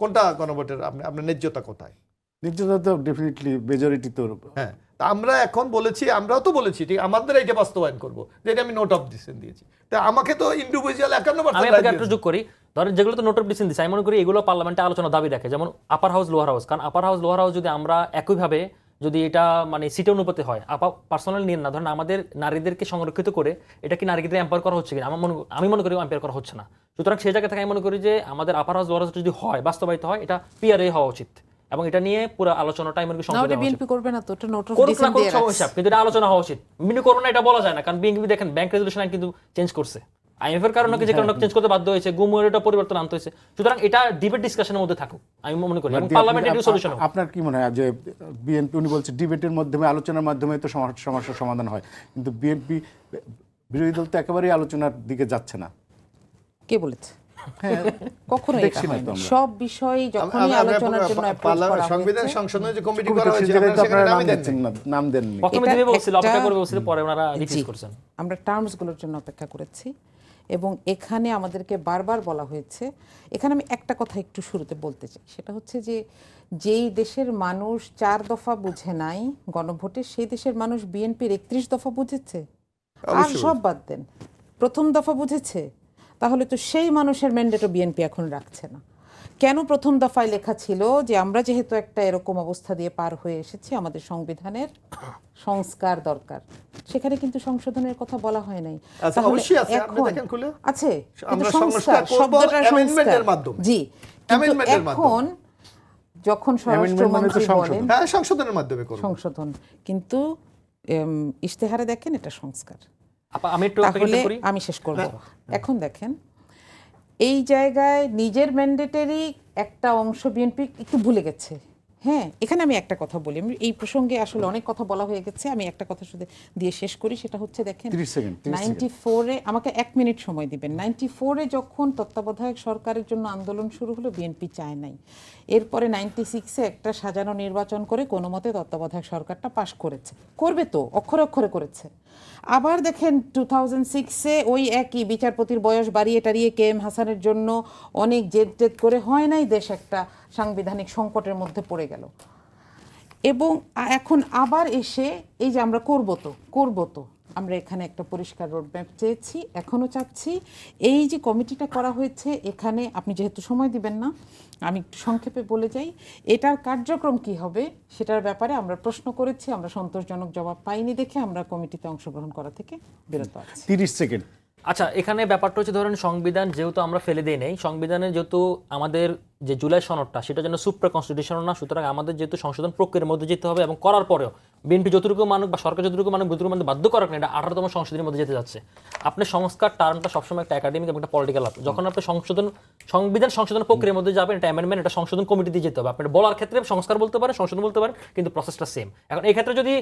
কোনটা গণভোটের আপনার ন্যায্যতা কোথায়? নির্যাতন তো ডেফিনেটলি মেজরিটি তো। হ্যাঁ, তা আমরা এখন বলেছি, আমরাও তো বলেছি ঠিক আমাদের এইটা বাস্তবায়ন করবো, যেটা আমি নোট অফ ডিসিশন দিয়েছি। তা আমাকে তো ইন্ডিভিজুয়াল 51% আমি আপনাকে একটু যোগ করি, ধরেন যেগুলো তো নোট অফ ডিসিশন দিচ্ছে, আমি মনে করি এগুলো পার্লামেন্টে আলোচনা দাবি রাখে, যেমন আপার হাউস লোয়ার হাউস। কারণ আপার হাউস লোয়ার হাউস যদি আমরা একইভাবে যদি এটা মানে সিটে অনুপাতে হয়, পার্সোনাল নিয়ে না, ধরেন আমাদের নারীদেরকে সংরক্ষিত করে এটা কি নারীদের এম্পায়ার করা হচ্ছে কিনা আমি মনে করি এম্পায়ার করা হচ্ছে না। সুতরাং সেই জায়গা থেকে আমি মনে করি যে আমাদের আপার হাউস লোয়ার হাউস যদি হয়, বাস্তবায়িত হয়, এটা পিআরএ হওয়া উচিত, এবং এটা নিয়ে পুরো আলোচনাটা আমি মনে করি সংসদে হওয়া বিএনপি উচিত। করবে না তো, এটা নোট অফ করুক না ডিসিশন করুক দিয়ে সমস্যা, কিন্তু এটা আলোচনা হওয়া উচিত। বিএনপি করোনা এটা বলা যায় না, কারণ বিএনপি দেখেন ব্যাংক রেজুলেশন আইন কিন্তু চেঞ্জ করছে, আইএমএফ এর কারণে যে কারণে চেঞ্জ করতে বাধ্য হয়েছে, গুমটা পরিবর্তন আনতে হয়েছে। সুতরাং এটা ডিবেট ডিসকাশনের মধ্যে থাকুক আমি মনে করি, এবং পার্লামেন্টে এর সলিউশন হোক। আপনার কি মনে হয় যে বিএনপি, উনি বলছে ডিবেটের মাধ্যমে, আলোচনার মাধ্যমে তো সমস্যার সমাধান হয়, কিন্তু বিএনপি বিরোধী দল তো একেবারেই আলোচনার দিকে যাচ্ছে না। কে বলেছে? হ্যাঁ, কখনো এটা দেখছি না হয় তো না। আমরা। সব বিষয় যখনই আলোচনার জন্য অ্যাপ্রোচ করা সংবিধান হয়েছে, সংশোধনের যে কমিটি কমিটি করা হয়েছে সেখানে তো আপনারা আপনারা সেখানে নাম নামই দেন দিচ্ছেন নাই। না, নাম দেননি। প্রথমে এটা দিবে বলছিল, অপেক্ষা একটা- করবে বলছিল, পরে ওনারা রিফিউজ জি, করছেন। আমরা টার্মসগুলোর জন্য অপেক্ষা করেছি, এবং এখানে আমাদেরকে বারবার বলা হয়েছে, এখানে আমি একটা কথা একটু শুরুতে বলতে চাই, সেটা হচ্ছে যে যেই দেশের মানুষ 4 দফা বুঝে নাই গণভোটে, সেই দেশের মানুষ বিএনপির 31 দফা বুঝেছে? আর অবশ্যই সব বাদ দেন, প্রথম দফা বুঝেছে? তাহলে তো সেই মানুষের ম্যান্ডেটও বিএনপি এখন রাখছে না। কেন প্রথম দফায় লেখা ছিল যে আমরা যেহেতু একটা এরকম অবস্থা দিয়ে পার হয়ে এসেছি, আমাদের সংবিধানের সংস্কার দরকার, সেখানে কিন্তু সংশোধনের কথা বলা হয় নাই। আচ্ছা, তাহলে অবশ্যই আছে, আপনি এখন দেখেন খুলে। আছে, আমরা কিন্তু সংস্কার করব শব্দটার amendment-এর সংস্কার। মাধ্যমে। জি, কিন্তু amendment-এর এখন যখন Amendment মানে তো স্বরাষ্ট্রমন্ত্রী সংশোধন। বলেন হ্যাঁ, সংশোধনের মাধ্যমে করব। সংশোধন, কিন্তু ইশতেহারে দেখেন এটা সংস্কার। আমি একটু আপনাকে তাহলে একটু করি। আমি শেষ করব। এখন দেখেন, এই জায়গায় নিজের ম্যান্ডেটারি একটা অংশ বিএনপি একটু ভুলে গেছে। হ্যাঁ, এখানে আমি একটা কথা বলি, আমি এই প্রসঙ্গে আসলে অনেক কথা বলা হয়ে গেছে, আমি একটা কথা শুধু দিয়ে শেষ করি, সেটা হচ্ছে দেখেন 30 সেকেন্ড, 30 সেকেন্ড। 94-এ, আমাকে 1 মিনিট সময় দিবেন, 94-এ যখন তত্ত্বাবধায়ক সরকারের জন্য আন্দোলন শুরু হলো, বিএনপি চায় নাই। এরপরে 96-এ একটা সাজানো নির্বাচন করে কোনো মতে তত্ত্বাবধায়ক সরকারটা পাশ করেছে, করবে তো, অক্ষরে অক্ষরে করেছে। আবার দেখেন 2006-এ ওই একই বিচারপতির বয়স বাড়িয়ে টাড়িয়ে KM হাসানের জন্য অনেক জেদ করে হয় নাই, দেশ একটা সাংবিধানিক সংকটের মধ্যে পড়ে গেল। এবং এখন আবার এসে এই যে আমরা করব তো আমরা এখানে একটা পরিষ্কার রোডম্যাপ চেয়েছি, এখনো চাচ্ছি। এই যে কমিটিটা করা হয়েছে, এখানে আপনি যেহেতু সময় দিবেন না, আমি একটু সংক্ষেপে বলে যাই, এটার কার্যক্রম কি হবে সেটার ব্যাপারে আমরা প্রশ্ন করেছি, আমরা সন্তোষজনক জবাব পাইনি দেখে আমরা কমিটিতে অংশগ্রহণ করা থেকে বিরত আছি। 30 সেকেন্ড। আচ্ছা, এখানে ব্যাপারটা হচ্ছে, ধরেন সংবিধান যেহেতু আমরা ফেলে দিই নাই, সংবিধানে যেহেতু আমাদের যে জুলাই সনদটা সেটা যেন সুপ্রা কনস্টিটিউশনাল না, সুতরাং আমাদের যেহেতু সংশোধন প্রক্রিয়ার মধ্যে যেতে হবে, এবং করার পরেও বিএনপি যতটুকু মানুষ বা সরকার যতটুকু মানুষ যতটুকু মানুষ বাধ্য করার না, এটা 18তম সংশোধনের মধ্যে যেতে যাচ্ছে। আপনি সংস্কার টার্মটা সবসময় একটা একাডেমিক এবং একটা পলিটিক্যাল, যখন আপনি সংবিধান সংশোধন প্রক্রিয়ার মধ্যে যাবেন, এটা অ্যামেন্ডমেন্ট, এটা সংশোধন কমিটি দিয়ে যেতে হবে। আপনার বলার ক্ষেত্রে সংস্কার বলতে পারেন, সংশোধন বলতে পারেন, কিন্তু প্রসেসটা সেম। এখন এই ক্ষেত্রে যদি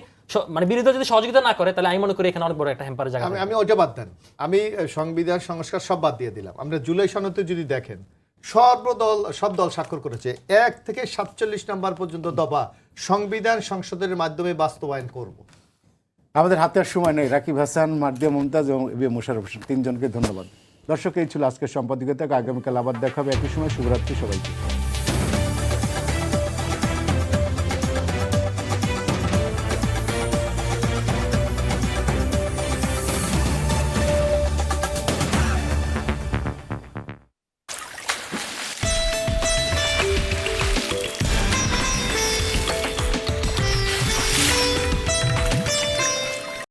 মানে বিরোধী দল যদি সহযোগিতা না করে, তাহলে আমি মনে করি এখানে অনেক বড় একটা হ্যাম্পারের জায়গা আমি ওইটা বাদ দেন, আমি সংবিধান সংস্কার সব বাদ দিয়ে দিলাম। আমরা জুলাই সনদে যদি দেখেন, সব দল স্বাক্ষর করেছে 1 থেকে 47 নম্বর পর্যন্ত দফা সংবিধান সংশোধনের মাধ্যমে বাস্তবায়ন করব। আমাদের হাতে আর সময় নেই। রাকিব হাসান, মার্দিয়া মুমতাজ এবং মোশাররফ হোসেন, 3 জনকে ধন্যবাদ। দর্শক, এই ছিল আজকের সম্পাদকীয়তা। আগামীকাল আবার দেখা হবে একই সময়। শুভরাত্রি সবাইকে।